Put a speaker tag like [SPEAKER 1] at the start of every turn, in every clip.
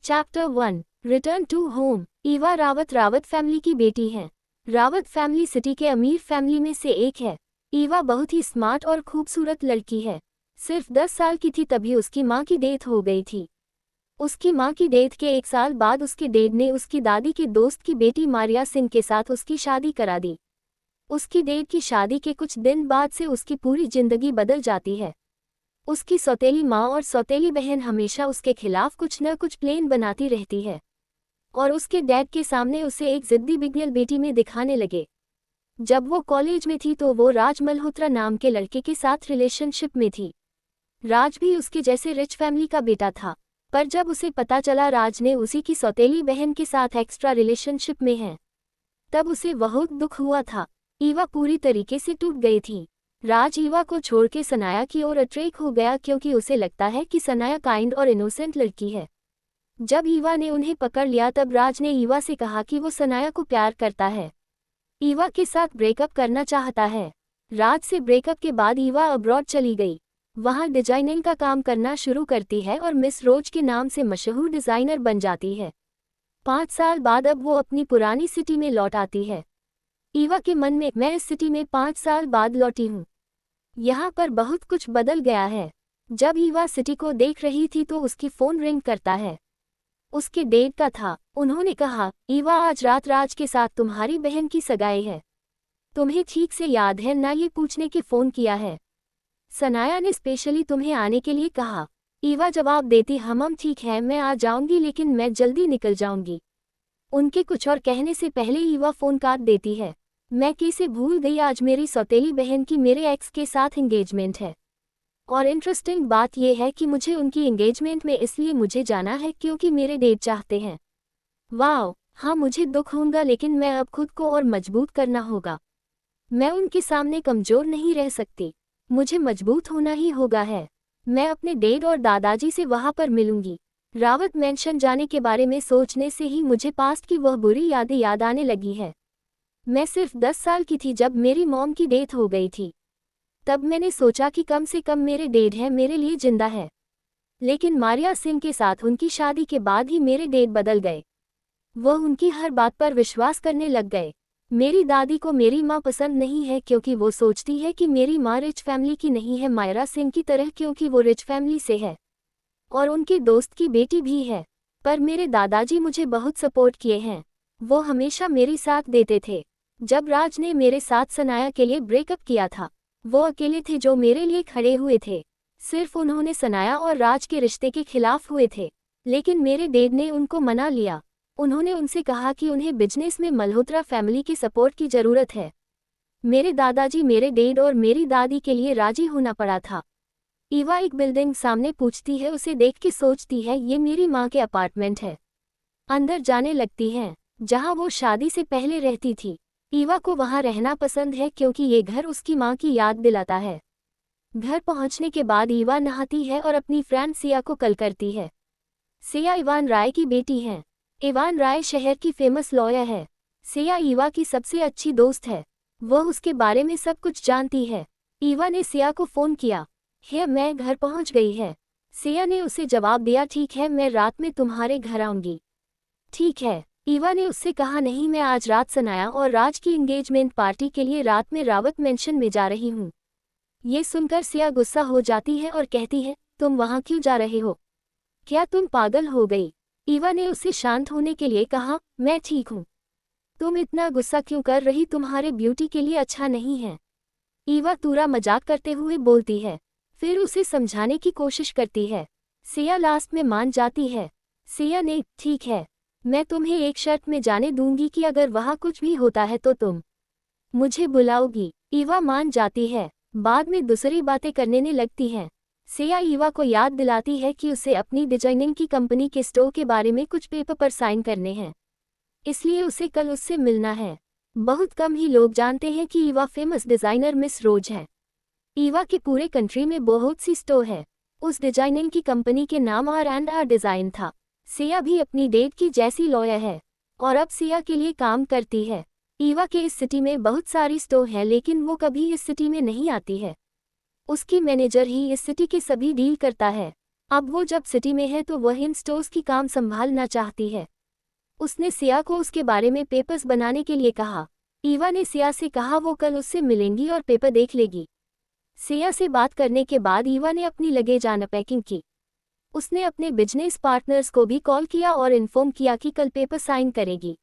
[SPEAKER 1] Chapter 1 return to home. Eva Rawat family की बेटी है। रावत फैमिली सिटी के अमीर फैमिली में से एक है। ईवा बहुत ही स्मार्ट और खूबसूरत लड़की है। सिर्फ 10 साल की थी तभी उसकी माँ की डेथ हो गई थी। उसकी माँ की डेथ के 1 साल बाद उसके डैड ने उसकी दादी के दोस्त की बेटी मारिया सिंह के साथ उसकी शादी करा दी। उसकी डैड की शादी के कुछ दिन बाद से उसकी पूरी जिंदगी बदल जाती है। उसकी सौतेली माँ और सौतेली बहन हमेशा उसके खिलाफ कुछ न कुछ प्लान बनाती रहती है और उसके डैड के सामने उसे एक जिद्दी बिगड़ल बेटी में दिखाने लगे। जब वो कॉलेज में थी तो वो राज मल्होत्रा नाम के लड़के के साथ रिलेशनशिप में थी। राज भी उसके जैसे रिच फैमिली का बेटा था, पर जब उसे पता चला राज ने उसी की सौतेली बहन के साथ एक्स्ट्रा रिलेशनशिप में है, तब उसे बहुत दुख हुआ था। ईवा पूरी तरीके से टूट गई थी। राज ईवा को छोड़ के सनाया की ओर अट्रैक्ट हो गया क्योंकि उसे लगता है कि सनाया काइंड और इनोसेंट लड़की है। जब ईवा ने उन्हें पकड़ लिया तब राज ने ईवा से कहा कि वो सनाया को प्यार करता है, ईवा के साथ ब्रेकअप करना चाहता है। राज से ब्रेकअप के बाद ईवा अब्रॉड चली गई। वहाँ डिजाइनिंग का काम करना शुरू करती है और मिस रोज के नाम से मशहूर डिजाइनर बन जाती है। 5 साल बाद अब वो अपनी पुरानी सिटी में लौट आती है। ईवा के मन में, मैं इस सिटी में 5 साल बाद लौटी हूँ, यहाँ पर बहुत कुछ बदल गया है। जब ईवा सिटी को देख रही थी तो उसकी फ़ोन रिंग करता है। उसके डैड का था। उन्होंने कहा, ईवा आज रात राज के साथ तुम्हारी बहन की सगाई है, तुम्हें ठीक से याद है ना? ये पूछने के फ़ोन किया है। सनाया ने स्पेशली तुम्हें आने के लिए कहा। ईवा जवाब देती, हम ठीक है, मैं आ जाऊंगी लेकिन मैं जल्दी निकल जाऊंगी। उनके कुछ और कहने से पहले ईवा फ़ोन काट देती है। मैं कैसे भूल गई, आज मेरी सौतेली बहन की मेरे एक्स के साथ एंगेजमेंट है। और इंटरेस्टिंग बात यह है कि मुझे उनकी एंगेजमेंट में इसलिए मुझे जाना है क्योंकि मेरे डैड चाहते हैं। वाह, हाँ मुझे दुख होगा लेकिन मैं अब खुद को और मजबूत करना होगा। मैं उनके सामने कमज़ोर नहीं रह सकती, मुझे मजबूत होना ही होगा है। मैं अपने डैड और दादाजी से वहाँ पर मिलूंगी। रावत मैंशन जाने के बारे में सोचने से ही मुझे पास्ट की वह बुरी यादें याद आने लगी है। मैं सिर्फ 10 साल की थी जब मेरी मॉम की डेथ हो गई थी। तब मैंने सोचा कि कम से कम मेरे डैड है, मेरे लिए जिंदा है। लेकिन मारिया सिंह के साथ उनकी शादी के बाद ही मेरे डैड बदल गए। वह उनकी हर बात पर विश्वास करने लग गए। मेरी दादी को मेरी माँ पसंद नहीं है क्योंकि वो सोचती है कि मेरी माँ रिच फैमिली की नहीं है, मायरा सिंह की तरह, क्योंकि वो रिच फैमिली से है और उनके दोस्त की बेटी भी है। पर मेरे दादाजी मुझे बहुत सपोर्ट किए हैं, वो हमेशा मेरी साथ देते थे। जब राज ने मेरे साथ सनाया के लिए ब्रेकअप किया था, वो अकेले थे जो मेरे लिए खड़े हुए थे। सिर्फ उन्होंने सनाया और राज के रिश्ते के खिलाफ हुए थे, लेकिन मेरे डैड ने उनको मना लिया। उन्होंने उनसे कहा कि उन्हें बिजनेस में मल्होत्रा फैमिली की सपोर्ट की ज़रूरत है। मेरे दादाजी, मेरे डैड और मेरी दादी के लिए राजी होना पड़ा था। ईवा एक बिल्डिंग सामने पूछती है, उसे देख के सोचती है ये मेरी माँ के अपार्टमेंट है। अंदर जाने लगती हैं, जहाँ वो शादी से पहले रहती थी। ईवा को वहाँ रहना पसंद है क्योंकि ये घर उसकी माँ की याद दिलाता है। घर पहुँचने के बाद ईवा नहाती है और अपनी फ्रेंड सिया को कॉल करती है। सिया इवान राय की बेटी है। इवान राय शहर की फेमस लॉयर है। सिया ईवा की सबसे अच्छी दोस्त है, वह उसके बारे में सब कुछ जानती है। ईवा ने सिया को फ़ोन किया, है मैं घर पहुँच गई है। सिया ने उसे जवाब दिया, ठीक है मैं रात में तुम्हारे घर आऊँगी। ठीक है। ईवा ने उससे कहा, नहीं मैं आज रात सनाया और राज की एंगेजमेंट पार्टी के लिए रात में रावत मैंशन में जा रही हूँ। ये सुनकर सिया गुस्सा हो जाती है और कहती है, तुम वहाँ क्यों जा रहे हो? क्या तुम पागल हो गई? ईवा ने उसे शांत होने के लिए कहा, मैं ठीक हूँ, तुम इतना गुस्सा क्यों कर रही, तुम्हारे ब्यूटी के लिए अच्छा नहीं है। ईवा पूरा मजाक करते हुए बोलती है, फिर उसे समझाने की कोशिश करती है। सिया लास्ट में मान जाती है। सिया ने, ठीक है, मैं तुम्हें एक शर्त में जाने दूंगी कि अगर वहाँ कुछ भी होता है तो तुम मुझे बुलाओगी। ईवा मान जाती है। बाद में दूसरी बातें करने लगती हैं। सिया ईवा को याद दिलाती है कि उसे अपनी डिजाइनिंग की कंपनी के स्टोर के बारे में कुछ पेपर पर साइन करने हैं, इसलिए उसे कल उससे मिलना है। बहुत कम ही लोग जानते हैं कि ईवा फेमस डिज़ाइनर मिस रोज है। ईवा के पूरे कंट्री में बहुत सी स्टोर है। उस डिजाइनिंग की कंपनी के नाम R&R डिज़ाइन था। सिया भी अपनी डैड की जैसी लॉयर है और अब सिया के लिए काम करती है। ईवा के इस सिटी में बहुत सारी स्टोर हैं लेकिन वो कभी इस सिटी में नहीं आती है। उसकी मैनेजर ही इस सिटी के सभी डील करता है। अब वो जब सिटी में है तो वह इन स्टोर्स की काम संभालना चाहती है। उसने सिया को उसके बारे में पेपर्स बनाने के लिए कहा। ईवा ने सिया से कहा वो कल उससे मिलेंगी और पेपर देख लेगी। सिया से बात करने के बाद ईवा ने अपनी लगेज अनपैकिंग की। उसने अपने बिजनेस पार्टनर्स को भी कॉल किया और इन्फॉर्म किया कि कल पेपर साइन करेगी।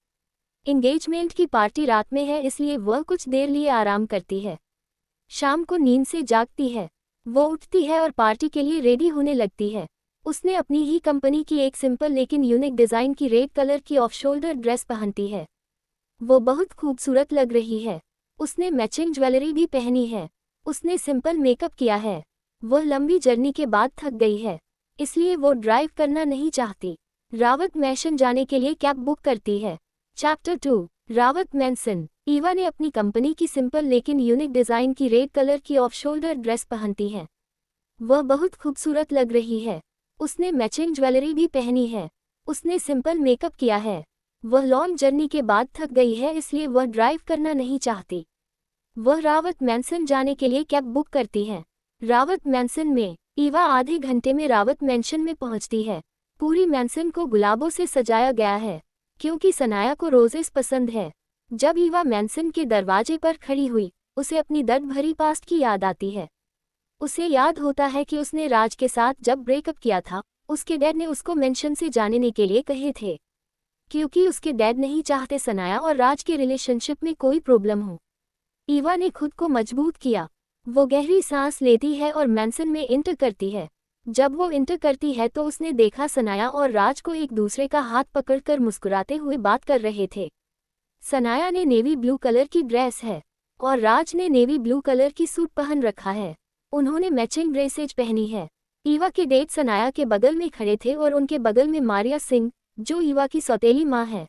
[SPEAKER 1] एंगेजमेंट की पार्टी रात में है, इसलिए वह कुछ देर लिए आराम करती है। शाम को नींद से जागती है। वो उठती है और पार्टी के लिए रेडी होने लगती है। उसने अपनी ही कंपनी की एक सिंपल लेकिन यूनिक डिज़ाइन की रेड कलर की ऑफ शोल्डर ड्रेस पहनती है। वो बहुत खूबसूरत लग रही है। उसने मैचिंग ज्वेलरी भी पहनी है। उसने सिंपल मेकअप किया है। वह लंबी जर्नी के बाद थक गई है, इसलिए वो ड्राइव करना नहीं चाहती। रावत मैंशन जाने के लिए कैब बुक करती है। चैप्टर 2 रावत मैंसन। ईवा ने अपनी कंपनी की सिंपल लेकिन यूनिक डिज़ाइन की रेड कलर की ऑफ शोल्डर ड्रेस पहनती है। वह बहुत खूबसूरत लग रही है। उसने मैचिंग ज्वेलरी भी पहनी है। उसने सिंपल मेकअप किया है। वह लॉन्ग जर्नी के बाद थक गई है, इसलिए वह ड्राइव करना नहीं चाहती। वह रावत मैंसन जाने के लिए कैब बुक करती है। रावत मैंसन में ईवा आधे घंटे में रावत मैंशन में पहुंचती है। पूरी मैंसन को गुलाबों से सजाया गया है, क्योंकि सनाया को रोजेस पसंद है। जब ईवा मैंसन के दरवाजे पर खड़ी हुई, उसे अपनी दर्द भरी पास्ट की याद आती है। उसे याद होता है कि उसने राज के साथ जब ब्रेकअप किया था, उसके डैड ने उसको मैंशन से जाने के लिए कहे थे, क्योंकि उसके डैड नहीं चाहते सनाया और राज के रिलेशनशिप में कोई प्रॉब्लम हो। ईवा ने खुद को मजबूत किया। वो गहरी सांस लेती है और मैंसन में इंटर करती है। जब वो इंटर करती है तो उसने देखा सनाया और राज को एक दूसरे का हाथ पकड़कर मुस्कुराते हुए बात कर रहे थे। सनाया ने नेवी ब्लू कलर की ड्रेस है और राज ने नेवी ब्लू कलर की सूट पहन रखा है। उन्होंने मैचिंग ड्रेसेज पहनी है। ईवा के डेट सनाया के बगल में खड़े थे और उनके बगल में मारिया सिंह, जो ईवा की सौतेली माँ है।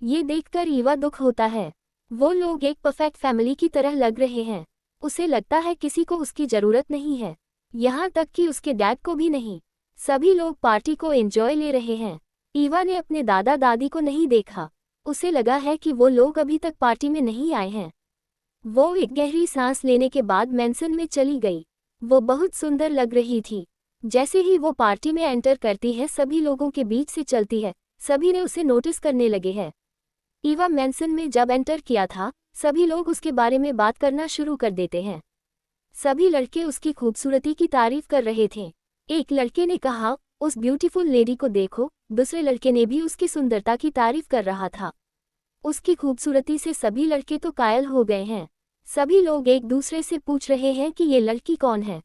[SPEAKER 1] ये देखकर ईवा दुख होता है। वो लोग एक परफेक्ट फैमिली की तरह लग रहे हैं। उसे लगता है किसी को उसकी जरूरत नहीं है, यहाँ तक कि उसके डैड को भी नहीं। सभी लोग पार्टी को एंजॉय ले रहे हैं। ईवा ने अपने दादा दादी को नहीं देखा। उसे लगा है कि वो लोग अभी तक पार्टी में नहीं आए हैं। वो एक गहरी सांस लेने के बाद मैंसन में चली गई। वो बहुत सुंदर लग रही थी। जैसे ही वो पार्टी में एंटर करती है, सभी लोगों के बीच से चलती है। सभी ने उसे नोटिस करने लगे हैं। ईवा मैंसन में जब एंटर किया था, सभी लोग उसके बारे में बात करना शुरू कर देते हैं। सभी लड़के उसकी खूबसूरती की तारीफ कर रहे थे। एक लड़के ने कहा, उस ब्यूटीफुल लेडी को देखो। दूसरे लड़के ने भी उसकी सुंदरता की तारीफ कर रहा था। उसकी खूबसूरती से सभी लड़के तो कायल हो गए हैं। सभी लोग एक दूसरे से पूछ रहे हैं कि ये लड़की कौन है।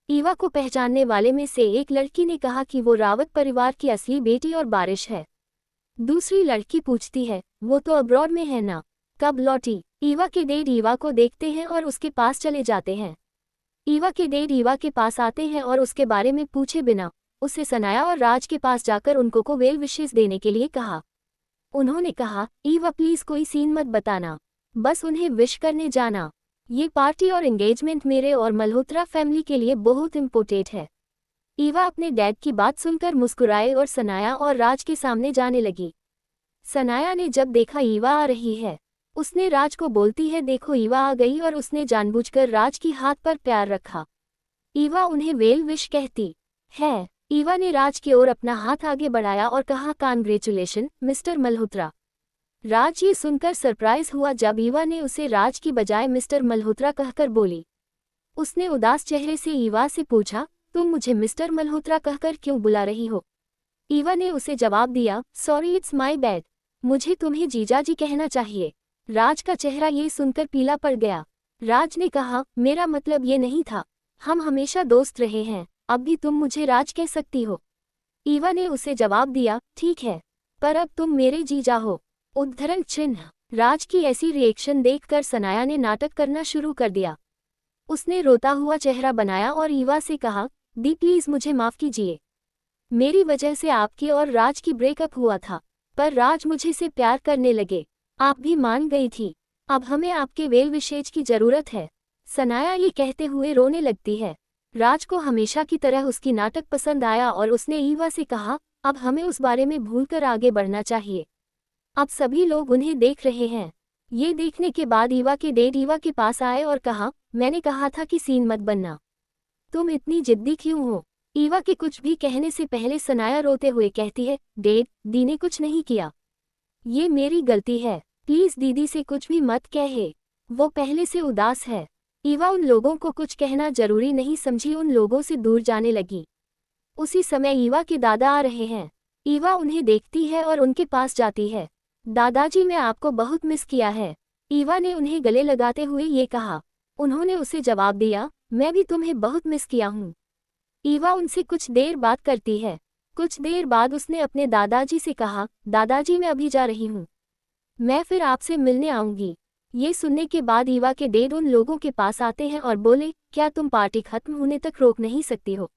[SPEAKER 1] ईवा को पहचानने वाले में से एक लड़की ने कहा कि वो रावत परिवार की असली बेटी और बारिश है। दूसरी लड़की पूछती है, वो तो अब्रॉड में है ना, कब लौटी। ईवा के डैड ईवा को देखते हैं और उसके पास चले जाते हैं। ईवा के डैड ईवा के पास आते हैं और उसके बारे में पूछे बिना उसे सनाया और राज के पास जाकर उनको को वेल विशेस देने के लिए कहा। उन्होंने कहा, ईवा प्लीज कोई सीन मत बताना, बस उन्हें विश करने जाना। ये पार्टी और एंगेजमेंट मेरे और मल्होत्रा फैमिली के लिए बहुत इम्पोर्टेंट है। ईवा अपने डैड की बात सुनकर मुस्कुराए और सनाया और राज के सामने जाने लगी। सनाया ने जब देखा ईवा आ रही है, उसने राज को बोलती है, देखो ईवा आ गई, और उसने जानबूझकर राज की हाथ पर प्यार रखा। ईवा उन्हें वेल विश कहती है। ईवा ने राज की ओर अपना हाथ आगे बढ़ाया और कहा, कांग्रेचुलेशन मिस्टर मल्होत्रा। राज ये सुनकर सरप्राइज हुआ जब ईवा ने उसे राज की बजाय मिस्टर मल्होत्रा कहकर बोली। उसने उदास चेहरे से ईवा से पूछा, तुम मुझे मिस्टर मल्होत्रा कहकर क्यों बुला रही हो। ईवा ने उसे जवाब दिया, सॉरी इट्स माई बैड, मुझे तुम्हें जीजाजी कहना चाहिए। राज का चेहरा ये सुनकर पीला पड़ गया। राज ने कहा, मेरा मतलब ये नहीं था, हम हमेशा दोस्त रहे हैं, अब भी तुम मुझे राज कह सकती हो। ईवा ने उसे जवाब दिया, ठीक है, पर अब तुम मेरे जीजा हो। उद्धरण चिन्ह। राज की ऐसी रिएक्शन देखकर सनाया ने नाटक करना शुरू कर दिया। उसने रोता हुआ चेहरा बनाया और ईवा से कहा, दी प्लीज मुझे माफ कीजिए, मेरी वजह से आपकी और राज की ब्रेकअप हुआ था, पर राज मुझे से प्यार करने लगे, आप भी मान गई थी, अब हमें आपके वेल विशेष की जरूरत है। सनाया ये कहते हुए रोने लगती है। राज को हमेशा की तरह उसकी नाटक पसंद आया और उसने ईवा से कहा, अब हमें उस बारे में भूलकर आगे बढ़ना चाहिए। अब सभी लोग उन्हें देख रहे हैं। ये देखने के बाद ईवा के डैड ईवा के पास आए और कहा, मैंने कहा था कि सीन मत बनना, तुम इतनी जिद्दी क्यों हो। ईवा के कुछ भी कहने से पहले सनाया रोते हुए कहती है, डैड, दी ने कुछ नहीं किया। ये मेरी गलती है, प्लीज दीदी से कुछ भी मत कहे, वो पहले से उदास है। ईवा उन लोगों को कुछ कहना जरूरी नहीं समझी उन लोगों से दूर जाने लगी। उसी समय ईवा के दादा आ रहे हैं। ईवा उन्हें देखती है और उनके पास जाती है। दादाजी, मैं आपको बहुत मिस किया है, ईवा ने उन्हें गले लगाते हुए ये कहा। उन्होंने उसे जवाब दिया, मैं भी तुम्हें बहुत मिस किया हूँ। ईवा उनसे कुछ देर बात करती है। कुछ देर बाद उसने अपने दादाजी से कहा, दादाजी मैं अभी जा रही हूँ, मैं फिर आपसे मिलने आऊंगी। ये सुनने के बाद ईवा के डैड उन लोगों के पास आते हैं और बोले, क्या तुम पार्टी खत्म होने तक रोक नहीं सकती हो?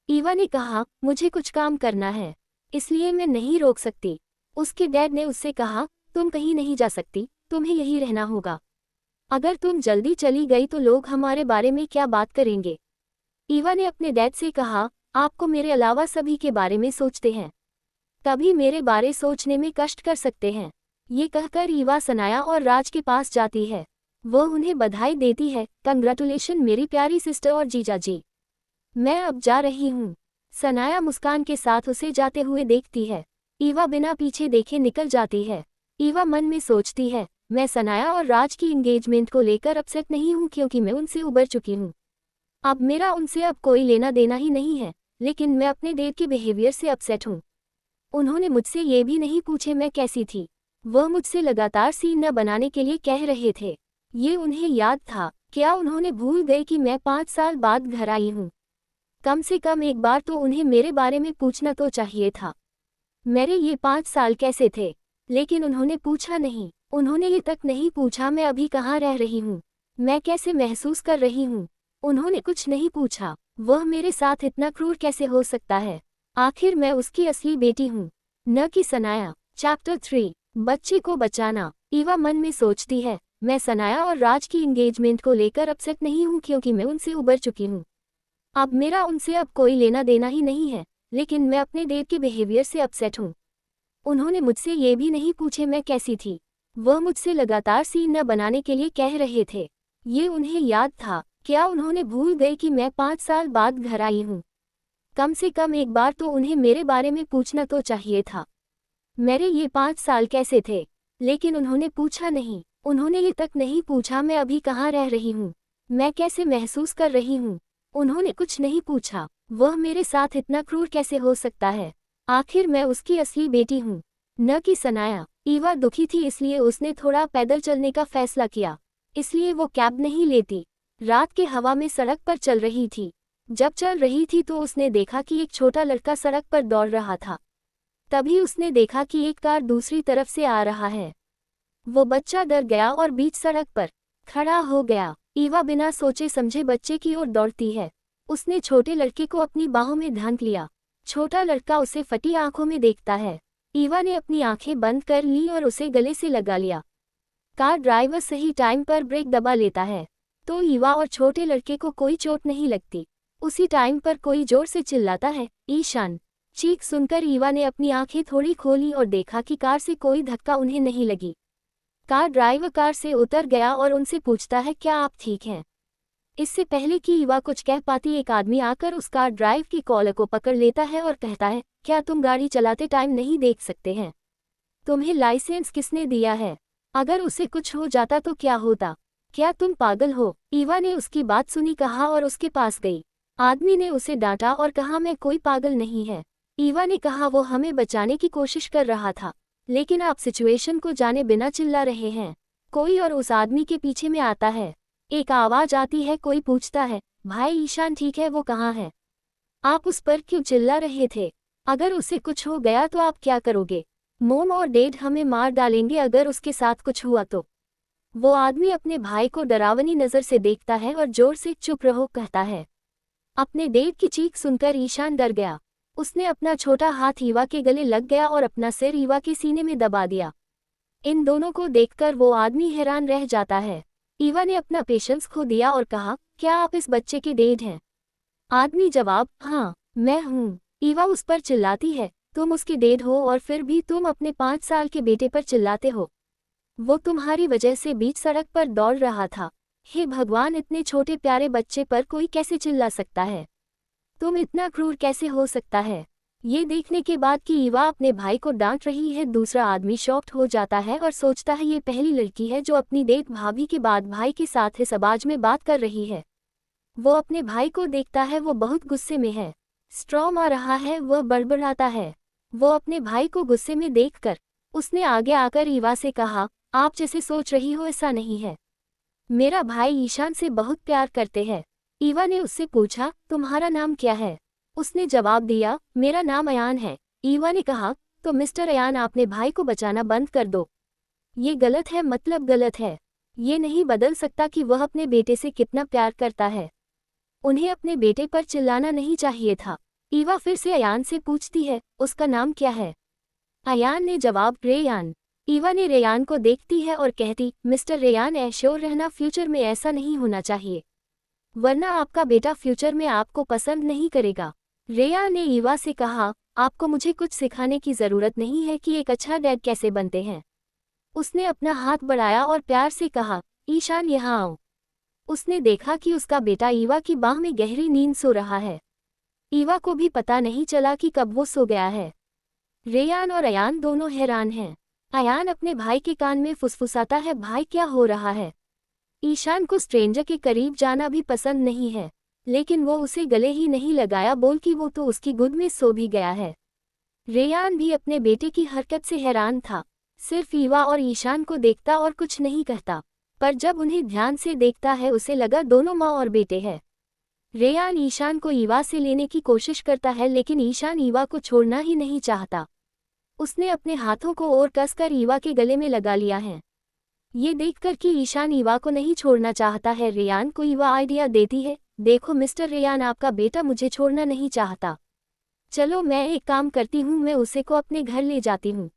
[SPEAKER 1] ईवा ने कहा, मुझे कुछ काम करना है, इसलिए मैं नहीं रोक सकती। उसके डैड ने उससे कहा, तुम कहीं नहीं जा सकती, तुम्हें यहीं रहना होगा। अगर तुम जल्दी चली गई तो लोग हमारे बारे में क्या बात करेंगे? ईवा ने अपने डैड से कहा, आपको मेरे अलावा सभी के बारे में सोचते हैं, कभी मेरे बारे सोचने में कष्ट कर सकते हैं। ये कहकर ईवा सनाया और राज के पास जाती है। वो उन्हें बधाई देती है, कंग्रेचुलेशन मेरी प्यारी सिस्टर और जीजा जी, मैं अब जा रही हूँ। सनाया मुस्कान के साथ उसे जाते हुए देखती है। ईवा बिना पीछे देखे निकल जाती है। ईवा मन में सोचती है, मैं सनाया और राज की एंगेजमेंट को लेकर अपसेट नहीं हूँ क्योंकि मैं उनसे उबर चुकी हूँ। अब मेरा उनसे अब कोई लेना देना ही नहीं है, लेकिन मैं अपने डैड के बिहेवियर से अपसेट हूँ। उन्होंने मुझसे ये भी नहीं पूछे मैं कैसी थी। वह मुझसे लगातार सीन न बनाने के लिए कह रहे थे। ये उन्हें याद था। क्या उन्होंने भूल गए कि मैं 5 साल बाद घर आई हूँ? कम से कम एक बार तो उन्हें मेरे बारे में पूछना तो चाहिए था। मेरे ये 5 साल कैसे थे? लेकिन उन्होंने पूछा नहीं। उन्होंने ये तक नहीं पूछा मैं अभी कहाँ रह रही हूँ, मैं कैसे महसूस कर रही हूँ। उन्होंने कुछ नहीं पूछा। वह मेरे साथ इतना क्रूर कैसे हो सकता है? आखिर मैं उसकी असली बेटी हूँ, न कि सनाया। चैप्टर 3, बच्चे को बचाना। ईवा मन में सोचती है, मैं सनाया और राज की एंगेजमेंट को लेकर अपसेट नहीं हूँ क्योंकि मैं उनसे उबर चुकी हूँ। अब मेरा उनसे अब कोई लेना देना ही नहीं है, लेकिन मैं अपने डैड के बिहेवियर से अपसेट हूँ। उन्होंने मुझसे ये भी नहीं पूछे मैं कैसी थी। वह मुझसे लगातार सीन न बनाने के लिए कह रहे थे। ये उन्हें याद था। क्या उन्होंने भूल गए कि मैं 5 साल बाद घर आई हूँ? कम से कम एक बार तो उन्हें मेरे बारे में पूछना तो चाहिए था। मेरे ये 5 साल कैसे थे? लेकिन उन्होंने पूछा नहीं। उन्होंने ये तक नहीं पूछा मैं अभी कहाँ रह रही हूँ, मैं कैसे महसूस कर रही हूँ। उन्होंने कुछ नहीं पूछा। वह मेरे साथ इतना क्रूर कैसे हो सकता है? आखिर मैं उसकी असली बेटी हूँ, न कि सनाया। ईवा दुखी थी इसलिए उसने थोड़ा पैदल चलने का फैसला किया। इसलिए वो कैब नहीं लेती। रात के हवा में सड़क पर चल रही थी। जब चल रही थी तो उसने देखा कि एक छोटा लड़का सड़क पर दौड़ रहा था। तभी उसने देखा कि एक कार दूसरी तरफ से आ रहा है। वो बच्चा डर गया और बीच सड़क पर खड़ा हो गया। ईवा बिना सोचे समझे बच्चे की ओर दौड़ती है। उसने छोटे लड़के को अपनी बाहों में ढांक लिया। छोटा लड़का उसे फटी आंखों में देखता है। ईवा ने अपनी आंखें बंद कर ली और उसे गले से लगा लिया। कार ड्राइवर सही टाइम पर ब्रेक दबा लेता है तो ईवा और छोटे लड़के को कोई चोट नहीं लगती। उसी टाइम पर कोई जोर से चिल्लाता है, ईशान। चीख सुनकर ईवा ने अपनी आंखें थोड़ी खोली और देखा कि कार से कोई धक्का उन्हें नहीं लगी। कार ड्राइवर कार से उतर गया और उनसे पूछता है, क्या आप ठीक हैं? इससे पहले कि ईवा कुछ कह पाती एक आदमी आकर उस कार ड्राइव की कॉलर को पकड़ लेता है और कहता है, क्या तुम गाड़ी चलाते टाइम नहीं देख सकते हैं? तुम्हें लाइसेंस किसने दिया है? अगर उसे कुछ हो जाता तो क्या होता? क्या तुम पागल हो? ईवा ने उसकी बात सुनी कहा और उसके पास गई। आदमी ने उसे डांटा और कहा, मैं कोई पागल नहीं है। ईवा ने कहा, वो हमें बचाने की कोशिश कर रहा था, लेकिन आप सिचुएशन को जाने बिना चिल्ला रहे हैं। कोई और उस आदमी के पीछे में आता है। एक आवाज आती है, कोई पूछता है, भाई ईशान ठीक है, वो कहाँ है? आप उस पर क्यों चिल्ला रहे थे? अगर उसे कुछ हो गया तो आप क्या करोगे? मोम और डैड हमें मार डालेंगे अगर उसके साथ कुछ हुआ तो। वो आदमी अपने भाई को डरावनी नजर से देखता है और जोर से चुप रहो कहता है। अपने डैड की चीख सुनकर ईशान डर गया। उसने अपना छोटा हाथ ईवा के गले लग गया और अपना सिर ईवा के सीने में दबा दिया। इन दोनों को देखकर वो आदमी हैरान रह जाता है। ईवा ने अपना पेशेंस खो दिया और कहा, क्या आप इस बच्चे के डैड हैं? आदमी जवाब, हाँ मैं हूँ। ईवा उस पर चिल्लाती है, तुम उसके डैड हो और फिर भी तुम अपने 5 साल के बेटे पर चिल्लाते हो। वो तुम्हारी वजह से बीच सड़क पर दौड़ रहा था। हे भगवान, इतने छोटे प्यारे बच्चे पर कोई कैसे चिल्ला सकता है? तुम इतना क्रूर कैसे हो सकता है? ये देखने के बाद कि ईवा अपने भाई को डांट रही है, दूसरा आदमी शॉक्ड हो जाता है और सोचता है ये पहली लड़की है जो अपनी डेट भाभी के बाद भाई के साथ इस आवाज में बात कर रही है। वो अपने भाई को देखता है, वो बहुत गुस्से में है। स्टॉर्म आ रहा है, वह बड़बड़ाता है। वो अपने भाई को गुस्से में देखकर उसने आगे आकर ईवा से कहा, आप जैसे सोच रही हो ऐसा नहीं है। मेरा भाई ईशान से बहुत प्यार करते हैं। ईवा ने उससे पूछा, तुम्हारा नाम क्या है? उसने जवाब दिया, मेरा नाम अयान है। ईवा ने कहा, तो मिस्टर अयान आपने भाई को बचाना बंद कर दो। ये गलत है, मतलब गलत है। ये नहीं बदल सकता कि वह अपने बेटे से कितना प्यार करता है। उन्हें अपने बेटे पर चिल्लाना नहीं चाहिए था। ईवा फिर से अयान से पूछती है, उसका नाम क्या है? अयान ने जवाब, रेयान। ईवा ने रेयान को देखती है और कहती, मिस्टर रेयान एश्योर रहना फ्यूचर में ऐसा नहीं होना चाहिए, वरना आपका बेटा फ्यूचर में आपको पसंद नहीं करेगा। रेयान ने ईवा से कहा, आपको मुझे कुछ सिखाने की ज़रूरत नहीं है कि एक अच्छा डैड कैसे बनते हैं। उसने अपना हाथ बढ़ाया और प्यार से कहा, ईशान यहाँ आओ। उसने देखा कि उसका बेटा ईवा की बाह में गहरी नींद सो रहा है। ईवा को भी पता नहीं चला कि कब वो सो गया है। रेयान और अयान दोनों हैरान हैं। अयान अपने भाई के कान में फुसफुसाता है, भाई क्या हो रहा है? ईशान को स्ट्रेंजर के करीब जाना भी पसंद नहीं है, लेकिन वो उसे गले ही नहीं लगाया, बोल कि वो तो उसकी गोद में सो भी गया है। रेयान भी अपने बेटे की हरकत से हैरान था, सिर्फ ईवा और ईशान को देखता और कुछ नहीं कहता, पर जब उन्हें ध्यान से देखता है उसे लगा दोनों माँ और बेटे हैं। रेयान ईशान को ईवा से लेने की कोशिश करता है, लेकिन ईशान ईवा को छोड़ना ही नहीं चाहता। उसने अपने हाथों को और कसकर ईवा के गले में लगा लिया है। ये देखकर कि ईशान ईवा को नहीं छोड़ना चाहता है, रेयान को ईवा आइडिया देती है, देखो मिस्टर रेयान, आपका बेटा मुझे छोड़ना नहीं चाहता। चलो मैं एक काम करती हूँ, मैं उसे को अपने घर ले जाती हूँ।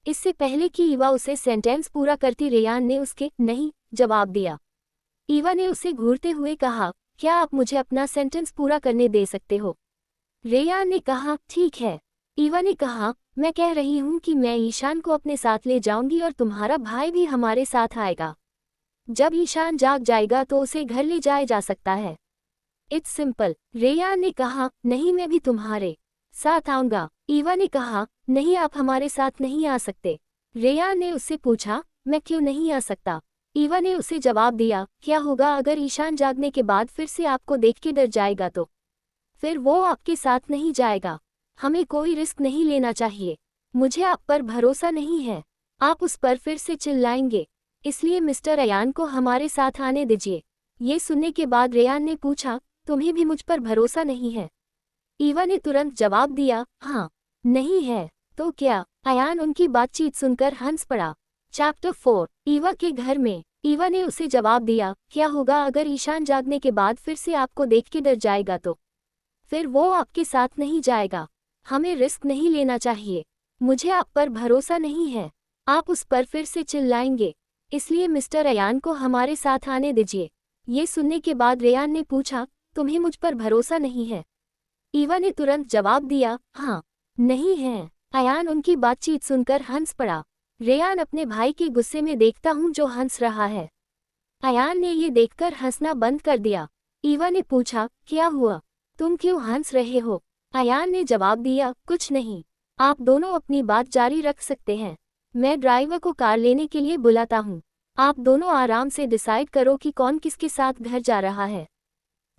[SPEAKER 1] इससे पहले कि ईवा उसे सेंटेंस पूरा करती, रेयान ने उसके नहीं जवाब दिया। ईवा ने उसे घूरते हुए कहा, क्या आप मुझे अपना सेंटेंस पूरा करने दे सकते हो? रेयान ने कहा, ठीक है। ईवा ने कहा, मैं कह रही हूँ कि मैं ईशान को अपने साथ ले जाऊंगी और तुम्हारा भाई भी हमारे साथ आएगा। जब ईशान जाग जाएगा तो उसे घर ले जाया जा सकता है। It's simple. रेयान ने कहा, नहीं मैं भी तुम्हारे साथ आऊंगा। ईवा ने कहा, नहीं आप हमारे साथ नहीं आ सकते। रेयान ने उससे पूछा, मैं क्यों नहीं आ सकता? ईवा ने उसे जवाब दिया, क्या होगा अगर ईशान जागने के बाद फिर से आपको देख के डर जाएगा तो? फिर वो आपके साथ नहीं जाएगा। हमें कोई रिस्क नहीं लेना चाहिए। मुझे आप पर भरोसा नहीं है, आप उस पर फिर से चिल्लाएंगे, इसलिए मिस्टर अयान को हमारे साथ आने दीजिए। ये सुनने के बाद रेयान ने पूछा, तुम्हें भी मुझ पर भरोसा नहीं है? ईवा ने तुरंत जवाब दिया, हाँ। नहीं है तो क्या? अयान उनकी बातचीत सुनकर हंस पड़ा। चैप्टर 4, ईवा के घर में। ईवा ने उसे जवाब दिया, क्या होगा अगर ईशान जागने के बाद फिर से आपको देख के डर जाएगा तो? फिर वो आपके साथ नहीं जाएगा। हमें रिस्क नहीं लेना चाहिए। मुझे आप पर भरोसा नहीं है, आप उस पर फिर से चिल्लाएंगे, इसलिए मिस्टर अयान को हमारे साथ आने दीजिए। ये सुनने के बाद रेयान ने पूछा, तुम्हें मुझ पर भरोसा नहीं है? ईवा ने तुरंत जवाब दिया, हाँ। नहीं है। अयान उनकी बातचीत सुनकर हंस पड़ा। रेयान अपने भाई के गुस्से में देखता हूँ जो हंस रहा है। अयान ने ये देखकर हंसना बंद कर दिया। ईवा ने पूछा, क्या हुआ, तुम क्यों हंस रहे हो? अयान ने जवाब दिया, कुछ नहीं। आप दोनों अपनी बात जारी रख सकते हैं। मैं ड्राइवर को कार लेने के लिए बुलाता हूँ। आप दोनों आराम से डिसाइड करो कि कौन किसके साथ घर जा रहा है।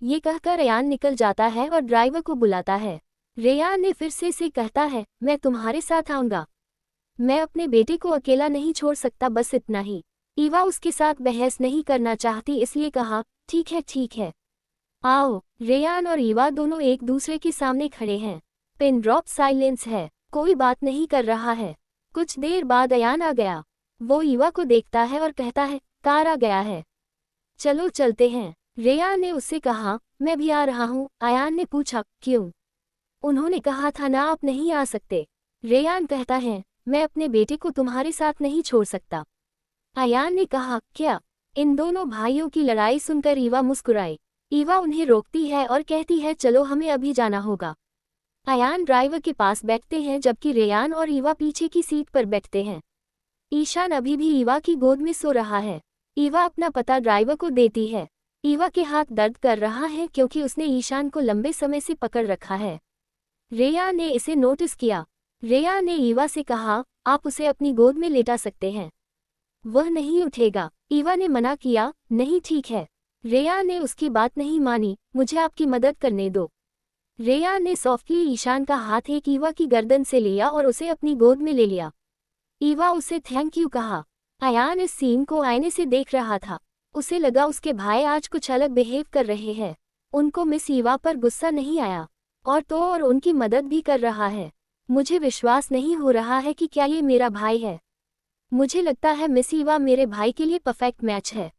[SPEAKER 1] ये कहकर अयान निकल जाता है और ड्राइवर को बुलाता है। रेयान ने फिर से कहता है, मैं तुम्हारे साथ आऊँगा। मैं अपने बेटे को अकेला नहीं छोड़ सकता, बस इतना ही। ईवा उसके साथ बहस नहीं करना चाहती, इसलिए कहा, ठीक है ठीक है, आओ। रेयान और ईवा दोनों एक दूसरे के सामने खड़े हैं। पिन ड्रॉप साइलेंस है, कोई बात नहीं कर रहा है। कुछ देर बाद अयान आ गया। वो ईवा को देखता है और कहता है, कार आ गया है, चलो चलते हैं। रेयान ने उससे कहा, मैं भी आ रहा हूँ। अयान ने पूछा, क्यों? उन्होंने कहा था ना आप नहीं आ सकते। रेयान कहता है, मैं अपने बेटे को तुम्हारे साथ नहीं छोड़ सकता। अयान ने कहा, क्या? इन दोनों भाइयों की लड़ाई सुनकर ईवा मुस्कुराई। ईवा उन्हें रोकती है और कहती है, चलो हमें अभी जाना होगा। अयान ड्राइवर के पास बैठते हैं जबकि रेयान और ईवा पीछे की सीट पर बैठते हैं। ईशान अभी भी ईवा की गोद में सो रहा है। ईवा अपना पता ड्राइवर को देती है। ईवा के हाथ दर्द कर रहा है क्योंकि उसने ईशान को लंबे समय से पकड़ रखा है। रेयान ने इसे नोटिस किया। रेयान ने ईवा से कहा, आप उसे अपनी गोद में लेटा सकते हैं। वह नहीं उठेगा। ईवा ने मना किया, नहीं ठीक है। रेयान ने उसकी बात नहीं मानी, मुझे आपकी मदद करने दो। रेयान ने सॉफ्टली ईशान का हाथ एक ईवा की गर्दन से लिया और उसे अपनी गोद में ले लिया। ईवा उसे थैंक यू कहा। अयान इस सीन को आईने से देख रहा था। उसे लगा उसके भाई आज कुछ अलग बिहेव कर रहे हैं। उनको मिस ईवा पर गुस्सा नहीं आया और उनकी मदद भी कर रहा है। मुझे विश्वास नहीं हो रहा है कि क्या ये मेरा भाई है। मुझे लगता है मिस ईवा मेरे भाई के लिए परफेक्ट मैच है।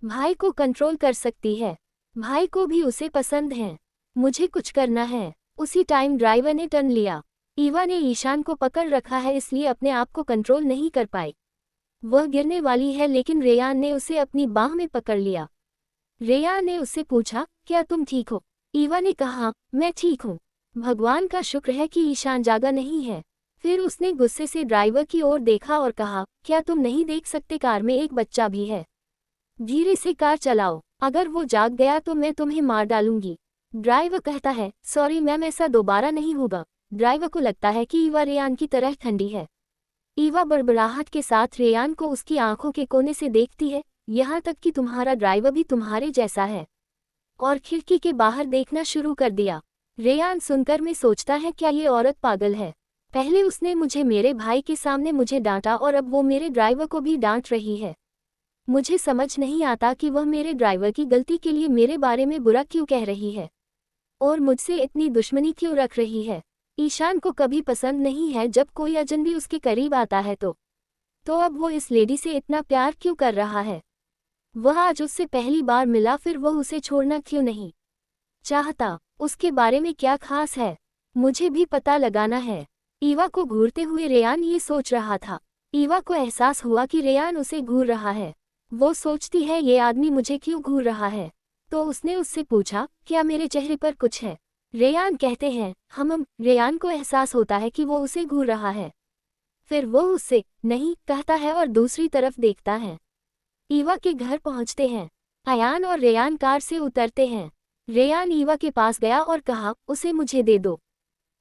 [SPEAKER 1] भाई को कंट्रोल कर सकती है। भाई को भी उसे पसंद है। मुझे कुछ करना है। उसी टाइम ड्राइवर ने टर्न लिया। ईवा ने ईशान को पकड़ रखा है इसलिए अपने आप को कंट्रोल नहीं कर पाई। वह गिरने वाली है लेकिन रेयान ने उसे अपनी बाह में पकड़ लिया। रेयान ने उससे पूछा, क्या तुम ठीक हो? ईवा ने कहा, मैं ठीक हूँ। भगवान का शुक्र है कि ईशान जागा नहीं है। फिर उसने गुस्से से ड्राइवर की ओर देखा और कहा, क्या तुम नहीं देख सकते कार में एक बच्चा भी है? धीरे से कार चलाओ, अगर वो जाग गया तो मैं तुम्हें मार डालूंगी। ड्राइवर कहता है, सॉरी मैम, ऐसा दोबारा नहीं होगा। ड्राइवर को लगता है कि ईवा रेयान की तरह ठंडी है। ईवा बड़बड़ाहट के साथ रेयान को उसकी आंखों के कोने से देखती है, यहाँ तक कि तुम्हारा ड्राइवर भी तुम्हारे जैसा है। और खिड़की के बाहर देखना शुरू कर दिया। रेयान सुनकर में सोचता है, क्या ये औरत पागल है? पहले उसने मुझे मेरे भाई के सामने मुझे डांटा और अब वो मेरे ड्राइवर को भी डांट रही है। मुझे समझ नहीं आता कि वह मेरे ड्राइवर की गलती के लिए मेरे बारे में बुरा क्यों कह रही है और मुझसे इतनी दुश्मनी क्यों रख रही है। ईशान को कभी पसंद नहीं है जब कोई अजनबी उसके करीब आता है तो अब वो इस लेडी से इतना प्यार क्यों कर रहा है? वह आज उससे पहली बार मिला, फिर वह उसे छोड़ना क्यों नहीं चाहता? उसके बारे में क्या खास है? मुझे भी पता लगाना है। ईवा को घूरते हुए रेयान ये सोच रहा था। ईवा को एहसास हुआ कि रेयान उसे घूर रहा है। वो सोचती है, ये आदमी मुझे क्यों घूर रहा है? तो उसने उससे पूछा, क्या मेरे चेहरे पर कुछ है? रेयान कहते हैं, हम। रेयान को एहसास होता है कि वो उसे घूर रहा है। फिर वो उससे नहीं कहता है और दूसरी तरफ देखता है। ईवा के घर पहुंचते हैं। अयान और रेयान कार से उतरते हैं। रेयान ईवा के पास गया और कहा, उसे मुझे दे दो।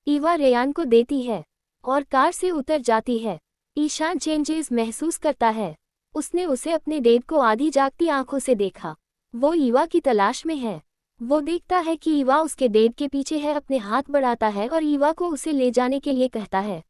[SPEAKER 1] ईवा रेयान को देती है और कार से उतर जाती है। ईशान चेंजेस महसूस करता है। उसने उसे अपने डेड को आधी जागती आंखों से देखा। वो ईवा की तलाश में है। वो देखता है कि ईवा उसके डेड के पीछे है, अपने हाथ बढ़ाता है और ईवा को उसे ले जाने के लिए कहता है।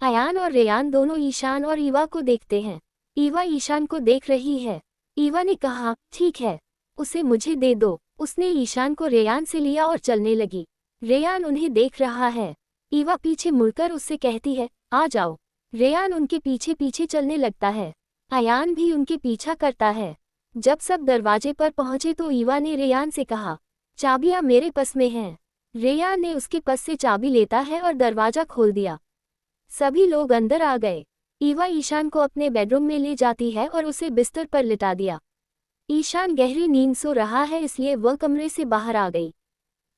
[SPEAKER 1] अयान और रेयान दोनों ईशान और ईवा को देखते हैं। ईवा ईशान को देख रही है। ईवा ने कहा, ठीक है, उसे मुझे दे दो। उसने ईशान को रेयान से लिया और चलने लगी। रेयान उन्हें देख रहा है। ईवा पीछे मुड़कर उससे कहती है, आ जाओ। रेयान उनके पीछे पीछे चलने लगता है। अयान भी उनके पीछा करता है। जब सब दरवाजे पर पहुंचे तो ईवा ने रेयान से कहा, चाबियां मेरे पास में हैं। रेयान ने उसके पास से चाबी लेता है और दरवाजा खोल दिया। सभी लोग अंदर आ गए। ईवा ईशान को अपने बेडरूम में ले जाती है और उसे बिस्तर पर लिटा दिया। ईशान गहरी नींद सो रहा है इसलिए वह कमरे से बाहर आ गई।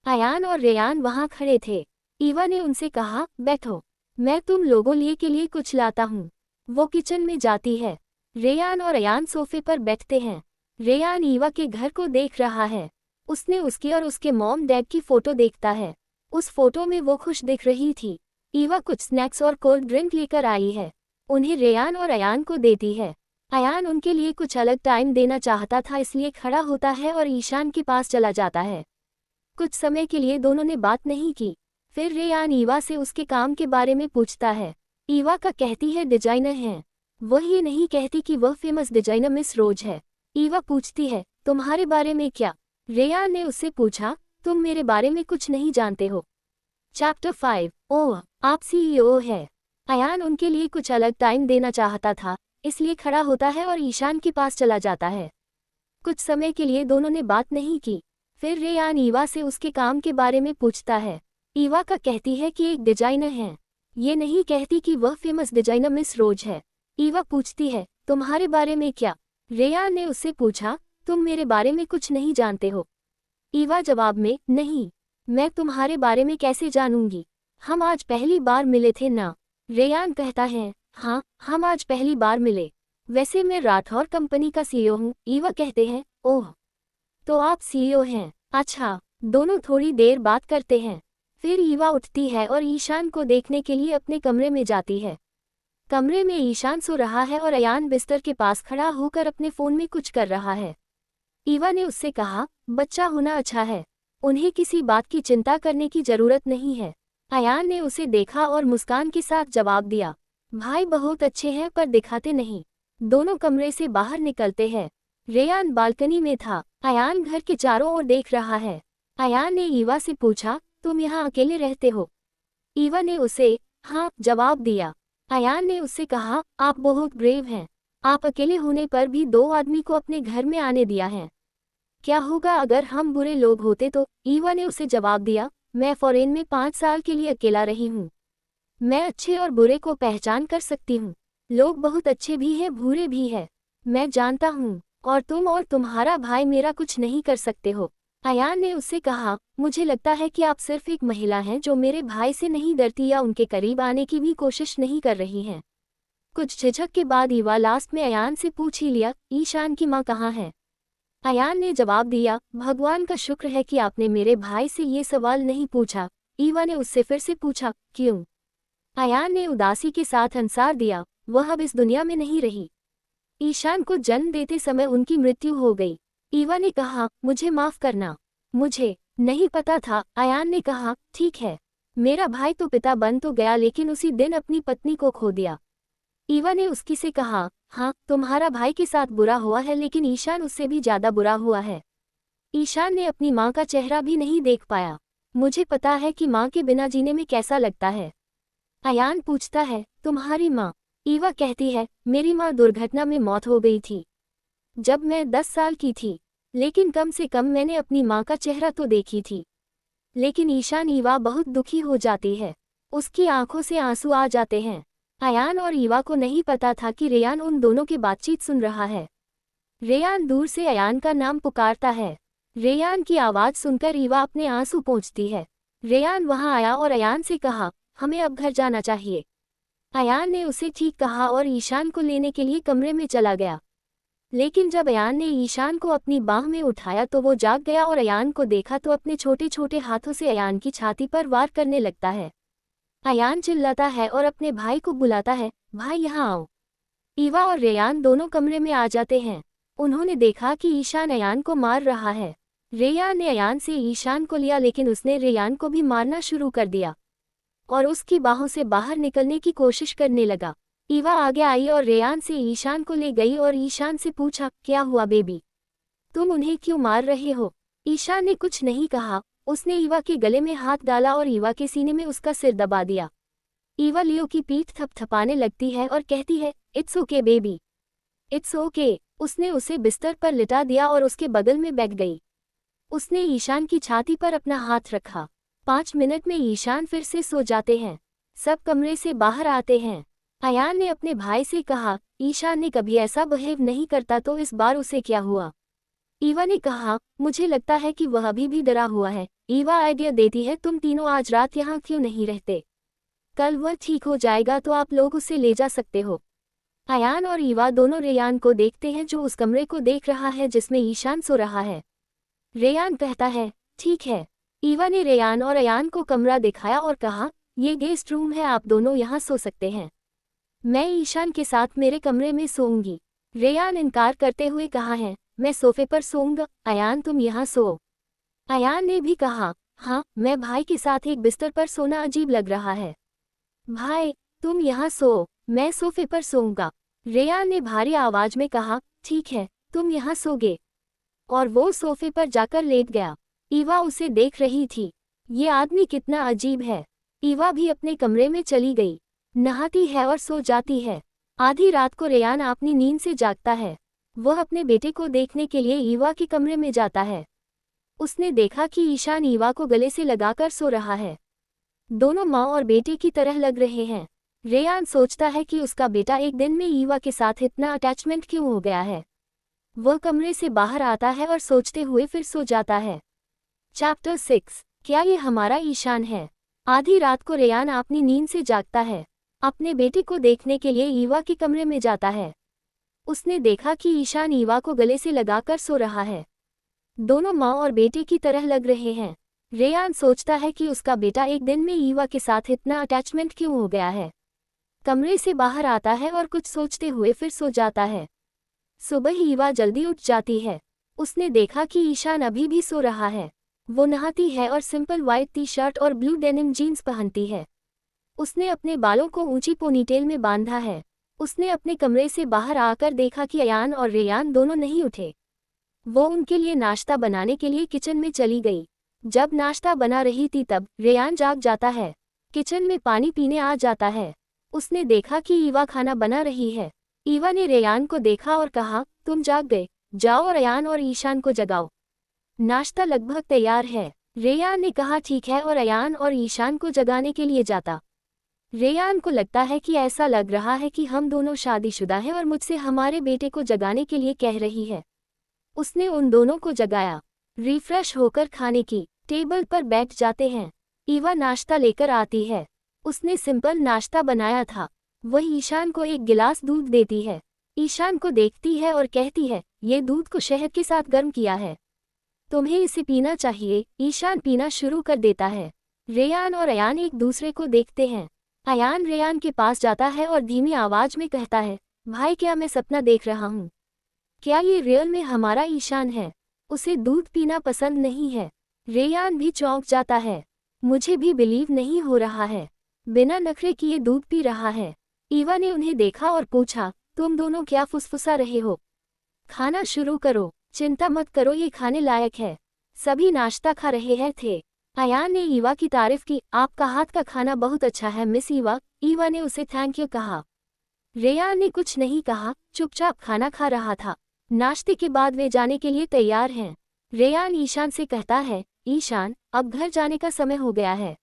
[SPEAKER 1] अयान और रेयान वहां खड़े थे। ईवा ने उनसे कहा, बैठो, मैं तुम लोगों के लिए कुछ लाता हूँ। वो किचन में जाती है। रेयान और अयान सोफे पर बैठते हैं। रेयान ईवा के घर को देख रहा है। उसने उसकी और उसके मॉम डैड की फोटो देखता है। उस फोटो में वो खुश दिख रही थी। ईवा कुछ स्नैक्स और कोल्ड ड्रिंक लेकर आई है। उन्हें रेयान और अयान को देती है। अयान उनके लिए कुछ अलग टाइम देना चाहता था इसलिए खड़ा होता है और ईशान के पास चला जाता है। कुछ समय के लिए दोनों ने बात नहीं की। फिर रेयान ईवा से उसके काम के बारे में पूछता है। ईवा का कहती है डिजाइनर है। वह ये नहीं कहती कि वह फेमस डिजाइनर मिस रोज है। ईवा पूछती है, तुम्हारे बारे में क्या? रेयान ने उससे पूछा, तुम मेरे बारे में कुछ नहीं जानते हो। चैप्टर 5। ओह, आप CEO है। अयान उनके लिए कुछ अलग टाइम देना चाहता था इसलिए खड़ा होता है और ईशान के पास चला जाता है। कुछ समय के लिए दोनों ने बात नहीं की। फिर रेयान ईवा से उसके काम के बारे में पूछता है। ईवा का कहती है कि एक डिजाइनर है। ये नहीं कहती कि वह फेमस डिजाइनर मिस रोज है। ईवा पूछती है, तुम्हारे बारे में क्या? रेयान ने उससे पूछा, तुम मेरे बारे में कुछ नहीं जानते हो। ईवा जवाब में, नहीं, मैं तुम्हारे बारे में कैसे जानूंगी? हम आज पहली बार मिले थे ना? रेयान कहता है, हाँ, हम आज पहली बार मिले। वैसे मैं राठौर कंपनी का CEO हूँ। ईवा कहते हैं, ओह, तो आप सीईओ हैं? अच्छा। दोनों थोड़ी देर बात करते हैं। फिर ईवा उठती है और ईशान को देखने के लिए अपने कमरे में जाती है। कमरे में ईशान सो रहा है और अयान बिस्तर के पास खड़ा होकर अपने फ़ोन में कुछ कर रहा है। ईवा ने उससे कहा, बच्चा होना अच्छा है, उन्हें किसी बात की चिंता करने की ज़रूरत नहीं है। अयान ने उसे देखा और मुस्कान के साथ जवाब दिया, भाई बहुत अच्छे हैं पर दिखाते नहीं। दोनों कमरे से बाहर निकलते हैं। रेयान बालकनी में था। अयान घर के चारों ओर देख रहा है। अयान ने ईवा से पूछा, तुम यहाँ अकेले रहते हो? ईवा ने उसे हाँ जवाब दिया। अयान ने उससे कहा, आप बहुत ब्रेव हैं, आप अकेले होने पर भी 2 आदमी को अपने घर में आने दिया है। क्या होगा अगर हम बुरे लोग होते तो? ईवा ने उसे जवाब दिया, मैं फॉरेन में 5 साल के लिए अकेला रही हूँ। मैं अच्छे और बुरे को पहचान कर सकती हूँ। लोग बहुत अच्छे भी हैं, बुरे भी हैं। मैं जानता हूँ, और तुम और तुम्हारा भाई मेरा कुछ नहीं कर सकते हो। अयान ने उससे कहा, मुझे लगता है कि आप सिर्फ एक महिला हैं जो मेरे भाई से नहीं डरती या उनके करीब आने की भी कोशिश नहीं कर रही हैं। कुछ झिझक के बाद ईवा लास्ट में अयान से पूछ ही लिया, ईशान की माँ कहाँ है? अयान ने जवाब दिया, भगवान का शुक्र है कि आपने मेरे भाई से ये सवाल नहीं पूछा। ईवा ने उससे फिर से पूछा, क्यों? अयान ने उदासी के साथ आंसर दिया, वह अब इस दुनिया में नहीं रही। ईशान को जन्म देते समय उनकी मृत्यु हो गई। ईवा ने कहा, मुझे माफ करना, मुझे नहीं पता था। अयान ने कहा, ठीक है, मेरा भाई तो पिता बन तो गया लेकिन उसी दिन अपनी पत्नी को खो दिया। ईवा ने उसकी से कहा, हाँ तुम्हारा भाई के साथ बुरा हुआ है लेकिन ईशान उससे भी ज्यादा बुरा हुआ है। ईशान ने अपनी माँ का चेहरा भी नहीं देख पाया। मुझे पता है कि माँ के बिना जीने में कैसा लगता है। अयान पूछता है, तुम्हारी माँ? ईवा कहती है, मेरी माँ दुर्घटना में मौत हो गई थी जब मैं 10 साल की थी, लेकिन कम से कम मैंने अपनी माँ का चेहरा तो देखी थी। लेकिन ईशान ईवा बहुत दुखी हो जाती है। उसकी आंखों से आंसू आ जाते हैं। अयान और ईवा को नहीं पता था कि रेयान उन दोनों की बातचीत सुन रहा है। रेयान दूर से अयान का नाम पुकारता है। रेयान की आवाज़ सुनकर ईवा अपने आंसू पोंछती है। रेयान वहां आया और अयान से कहा, हमें अब घर जाना चाहिए। अयान ने उसे ठीक कहा और ईशान को लेने के लिए कमरे में चला गया। लेकिन जब अयान ने ईशान को अपनी बाह में उठाया तो वो जाग गया और अयान को देखा तो अपने छोटे छोटे हाथों से अयान की छाती पर वार करने लगता है। अयान चिल्लाता है और अपने भाई को बुलाता है, भाई यहाँ आओ। ईवा और रेयान दोनों कमरे में आ जाते हैं। उन्होंने देखा कि ईशान अयान को मार रहा है। रेयान ने अयान से ईशान को लिया लेकिन उसने रेयान को भी मारना शुरू कर दिया और उसकी बाहों से बाहर निकलने की कोशिश करने लगा। ईवा आगे आई और रेयान से ईशान को ले गई और ईशान से पूछा, क्या हुआ बेबी, तुम उन्हें क्यों मार रहे हो? ईशान ने कुछ नहीं कहा। उसने ईवा के गले में हाथ डाला और ईवा के सीने में उसका सिर दबा दिया। ईवा लियो की पीठ थपथपाने लगती है और कहती है, it's okay baby, it's okay. उसने उसे बिस्तर पर लिटा दिया और उसके बगल में बैठ गई। उसने ईशान की छाती पर अपना हाथ रखा। 5 मिनट में ईशान फिर से सो जाते हैं। सब कमरे से बाहर आते हैं। अयान ने अपने भाई से कहा, ईशान ने कभी ऐसा बिहेव नहीं करता तो इस बार उसे क्या हुआ? ईवा ने कहा, मुझे लगता है कि वह अभी भी डरा हुआ है। ईवा आइडिया देती है, तुम तीनों आज रात यहाँ क्यों नहीं रहते? कल वह ठीक हो जाएगा तो आप लोग उसे ले जा सकते हो। अयान और ईवा दोनों रेयान को देखते हैं जो उस कमरे को देख रहा है जिसमें ईशान सो रहा है। रेयान कहता है, ठीक है। ईवा ने रेयान और अयान को कमरा दिखाया और कहा, ये गेस्ट रूम है, आप दोनों यहाँ सो सकते हैं। मैं ईशान के साथ मेरे कमरे में सोऊंगी। रेयान इनकार करते हुए कहा है, मैं सोफे पर सोऊंगा। अयान तुम यहाँ सो। अयान ने भी कहा, हाँ मैं भाई के साथ एक बिस्तर पर सोना अजीब लग रहा है। भाई तुम यहाँ सो, मैं सोफे पर सोऊंगा। रेयान ने भारी आवाज में कहा, ठीक है तुम यहाँ सोगे। और वो सोफे पर जाकर लेट गया। ईवा उसे देख रही थी। ये आदमी कितना अजीब है। ईवा भी अपने कमरे में चली गई, नहाती है और सो जाती है। आधी रात को रेयान अपनी नींद से जागता है। वह अपने बेटे को देखने के लिए ईवा के कमरे में जाता है। उसने देखा कि ईशान ईवा को गले से लगाकर सो रहा है। दोनों माँ और बेटे की तरह लग रहे हैं। रेयान सोचता है कि उसका बेटा एक दिन में ईवा के साथ इतना अटैचमेंट क्यों हो गया है। वह कमरे से बाहर आता है और सोचते हुए फिर सो जाता है। चैप्टर 6, क्या ये हमारा ईशान है? आधी रात को रेयान अपनी नींद से जागता है। अपने बेटे को देखने के लिए ईवा के कमरे में जाता है। उसने देखा कि ईशान ईवा को गले से लगाकर सो रहा है। दोनों माँ और बेटे की तरह लग रहे हैं। रेयान सोचता है कि उसका बेटा एक दिन में ईवा के साथ इतना अटैचमेंट क्यों हो गया है। कमरे से बाहर आता है और कुछ सोचते हुए फिर सो जाता है। सुबह ईवा जल्दी उठ जाती है। उसने देखा कि ईशान अभी भी सो रहा है। वो नहाती है और सिंपल व्हाइट टी शर्ट और ब्लू डेनिम जीन्स पहनती है। उसने अपने बालों को ऊंची पोनीटेल में बांधा है। उसने अपने कमरे से बाहर आकर देखा कि अयान और रेयान दोनों नहीं उठे। वो उनके लिए नाश्ता बनाने के लिए किचन में चली गई। जब नाश्ता बना रही थी तब रेयान जाग जाता है। किचन में पानी पीने आ जाता है। उसने देखा कि ईवा खाना बना रही है। ईवा ने रेयान को देखा और कहा, तुम जाग गए, जाओ और अयान और ईशान को जगाओ। नाश्ता लगभग तैयार है। रेयान ने कहा ठीक है और अयान और ईशान को जगाने के लिए जाता। रेयान को लगता है कि ऐसा लग रहा है कि हम दोनों शादीशुदा हैं और मुझसे हमारे बेटे को जगाने के लिए कह रही है। उसने उन दोनों को जगाया। रिफ्रेश होकर खाने की टेबल पर बैठ जाते हैं। ईवा नाश्ता लेकर आती है। उसने सिंपल नाश्ता बनाया था। वह ईशान को एक गिलास दूध देती है। ईशान को देखती है और कहती है, ये दूध को शहद के साथ गर्म किया है, तुम्हें इसे पीना चाहिए। ईशान पीना शुरू कर देता है। रेयान और अयान एक दूसरे को देखते हैं। अयान रेयान के पास जाता है और धीमी आवाज में कहता है, भाई क्या मैं सपना देख रहा हूँ? क्या ये रियल में हमारा ईशान है? उसे दूध पीना पसंद नहीं है। रेयान भी चौंक जाता है। मुझे भी बिलीव नहीं हो रहा है, बिना नखरे किए दूध पी रहा है। ईवा ने उन्हें देखा और पूछा, तुम दोनों क्या फुसफुसा रहे हो? खाना शुरू करो, चिंता मत करो, ये खाने लायक है। सभी नाश्ता खा रहे हैं थे। अयान ने ईवा की तारीफ की, आपका हाथ का खाना बहुत अच्छा है मिस ईवा। ईवा ने उसे थैंक यू कहा। रेयान ने कुछ नहीं कहा, चुपचाप खाना खा रहा था। नाश्ते के बाद वे जाने के लिए तैयार हैं। रेयान ईशान से कहता है, ईशान अब घर जाने का समय हो गया है।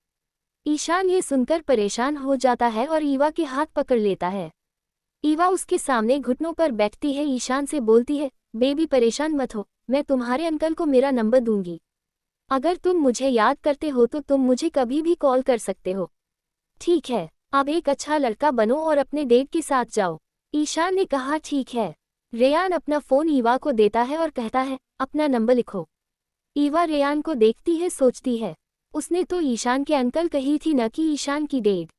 [SPEAKER 1] ईशान ये सुनकर परेशान हो जाता है और ईवा के हाथ पकड़ लेता है। ईवा उसके सामने घुटनों पर बैठती है। ईशान से बोलती है, बेबी परेशान मत हो, मैं तुम्हारे अंकल को मेरा नंबर दूंगी। अगर तुम मुझे याद करते हो तो तुम मुझे कभी भी कॉल कर सकते हो। ठीक है, अब एक अच्छा लड़का बनो और अपने डेट के साथ जाओ। ईशान ने कहा ठीक है। रेयान अपना फ़ोन ईवा को देता है और कहता है, अपना नंबर लिखो। ईवा रेयान को देखती है, सोचती है, उसने तो ईशान के अंकल कही थी न कि ईशान की डेट,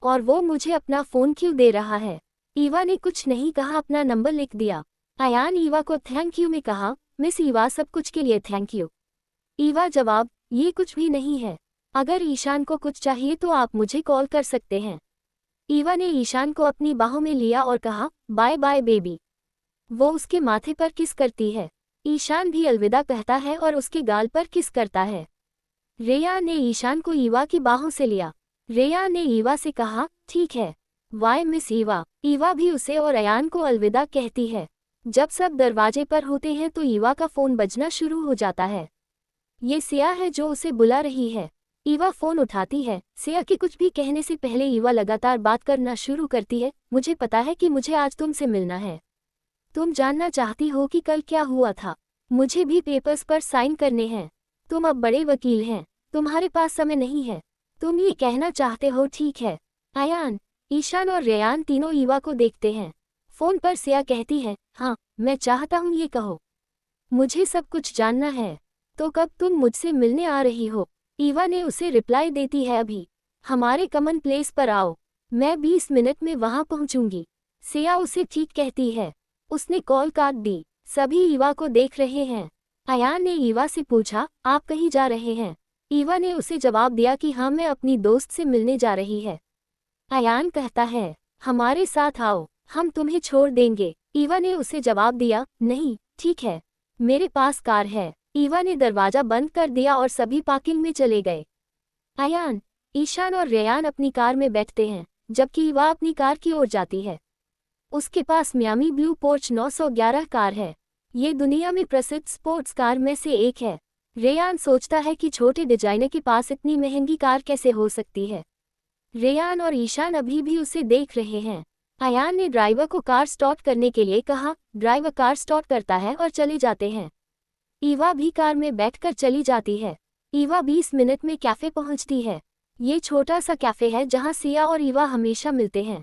[SPEAKER 1] और वो मुझे अपना फ़ोन क्यों दे रहा है? ईवा ने कुछ नहीं कहा, अपना नंबर लिख दिया। अयान ईवा को थैंक यू में कहा, मिस ईवा सब कुछ के लिए थैंक यू। ईवा जवाब, ये कुछ भी नहीं है। अगर ईशान को कुछ चाहिए तो आप मुझे कॉल कर सकते हैं। ईवा ने ईशान को अपनी बाहों में लिया और कहा, बाय बाय बेबी। वो उसके माथे पर किस करती है। ईशान भी अलविदा कहता है और उसके गाल पर किस करता है। रेयान ने ईशान को ईवा की बाहों से लिया। रेयान ने ईवा से कहा, ठीक है, वाई मिस ईवा। ईवा भी उसे और अयान को अलविदा कहती है। जब सब दरवाजे पर होते हैं तो ईवा का फ़ोन बजना शुरू हो जाता है। ये सिया है जो उसे बुला रही है। ईवा फ़ोन उठाती है। सिया के कुछ भी कहने से पहले ईवा लगातार बात करना शुरू करती है, मुझे पता है कि मुझे आज तुमसे मिलना है। तुम जानना चाहती हो कि कल क्या हुआ था। मुझे भी पेपर्स पर साइन करने हैं। तुम अब बड़े वकील हैं, तुम्हारे पास समय नहीं है। तुम ये कहना चाहते हो, ठीक है। अयान, ईशान और रेयान तीनों ईवा को देखते हैं। फ़ोन पर सिया कहती है, हाँ मैं चाहता हूँ ये कहो, मुझे सब कुछ जानना है। तो कब तुम मुझसे मिलने आ रही हो? ईवा ने उसे रिप्लाई देती है, अभी हमारे कॉमन प्लेस पर आओ, मैं 20 मिनट में वहां पहुंचूंगी। सिया उसे ठीक कहती है। उसने कॉल काट दी। सभी ईवा को देख रहे हैं। अयान ने ईवा से पूछा, आप कहीं जा रहे हैं? ईवा ने उसे जवाब दिया कि हाँ मैं अपनी दोस्त से मिलने जा रही है। अयान कहता है, हमारे साथ आओ, हम तुम्हें छोड़ देंगे। ईवा ने उसे जवाब दिया, नहीं ठीक है, मेरे पास कार है। ईवा ने दरवाजा बंद कर दिया और सभी पार्किंग में चले गए। अयान, ईशान और रेयान अपनी कार में बैठते हैं, जबकि ईवा अपनी कार की ओर जाती है। उसके पास मियामी ब्लू पोर्च 911 कार है। ये दुनिया में प्रसिद्ध स्पोर्ट्स कार में से एक है। रेयान सोचता है कि छोटे डिजाइनर के पास इतनी महंगी कार कैसे हो सकती है। रेयान और ईशान अभी भी उसे देख रहे हैं। अयान ने ड्राइवर को कार स्टार्ट करने के लिए कहा। ड्राइवर कार स्टार्ट करता है और चले जाते हैं। ईवा भी कार में बैठकर चली जाती है। ईवा 20 मिनट में कैफ़े पहुंचती है। ये छोटा सा कैफ़े है जहां सिया और ईवा हमेशा मिलते हैं।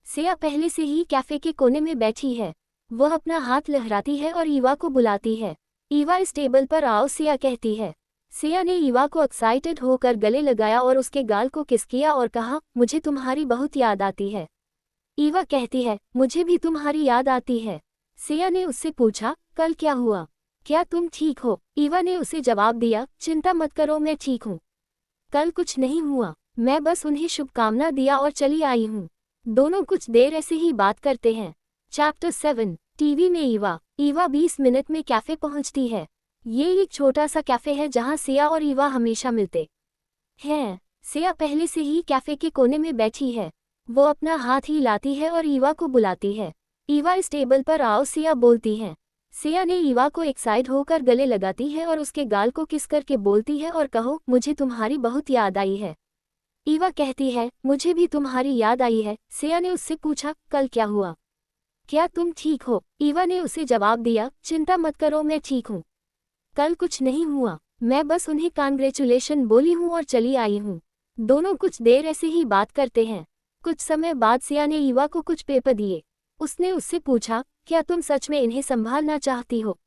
[SPEAKER 1] सिया पहले से ही कैफ़े के कोने में बैठी है। वह अपना हाथ लहराती है और ईवा को बुलाती है। ईवा इस टेबल पर आओ, सिया कहती है। सिया ने ईवा को एक्साइटेड होकर गले लगाया और उसके गाल को किस किया और कहा, मुझे तुम्हारी बहुत याद आती है। ईवा कहती है, मुझे भी तुम्हारी याद आती है। सिया ने उससे पूछा, कल क्या हुआ? क्या तुम ठीक हो? ईवा ने उसे जवाब दिया, चिंता मत करो, मैं ठीक हूँ। कल कुछ नहीं हुआ, मैं बस उन्हें शुभकामना दिया और चली आई हूँ। दोनों कुछ देर ऐसे ही बात करते हैं। चैप्टर 7 टीवी में ईवा 20 मिनट में कैफे पहुंचती है। ये एक छोटा सा कैफे है जहां सिया और ईवा हमेशा मिलते हैं। सिया पहले से ही कैफे के कोने में बैठी है। वो अपना हाथ हिलाती है और ईवा को बुलाती है। ईवा इस टेबल पर आओ, सिया बोलती है। सिया ने ईवा को एक्साइट होकर गले लगाती है और उसके गाल को किस करके बोलती है और कहो, मुझे तुम्हारी बहुत याद आई है। ईवा कहती है, मुझे भी तुम्हारी याद आई है। सिया ने उससे पूछा, कल क्या हुआ? क्या तुम ठीक हो? ईवा ने उसे जवाब दिया, चिंता मत करो, मैं ठीक हूँ। कल कुछ नहीं हुआ, मैं बस उन्हें कांग्रेचुलेशन बोली हूँ और चली आई हूँ। दोनों कुछ देर ऐसे ही बात करते हैं। कुछ समय बाद सिया ने ईवा को कुछ पेपर दिए। उसने उससे पूछा, क्या तुम सच में इन्हें संभालना चाहती हो?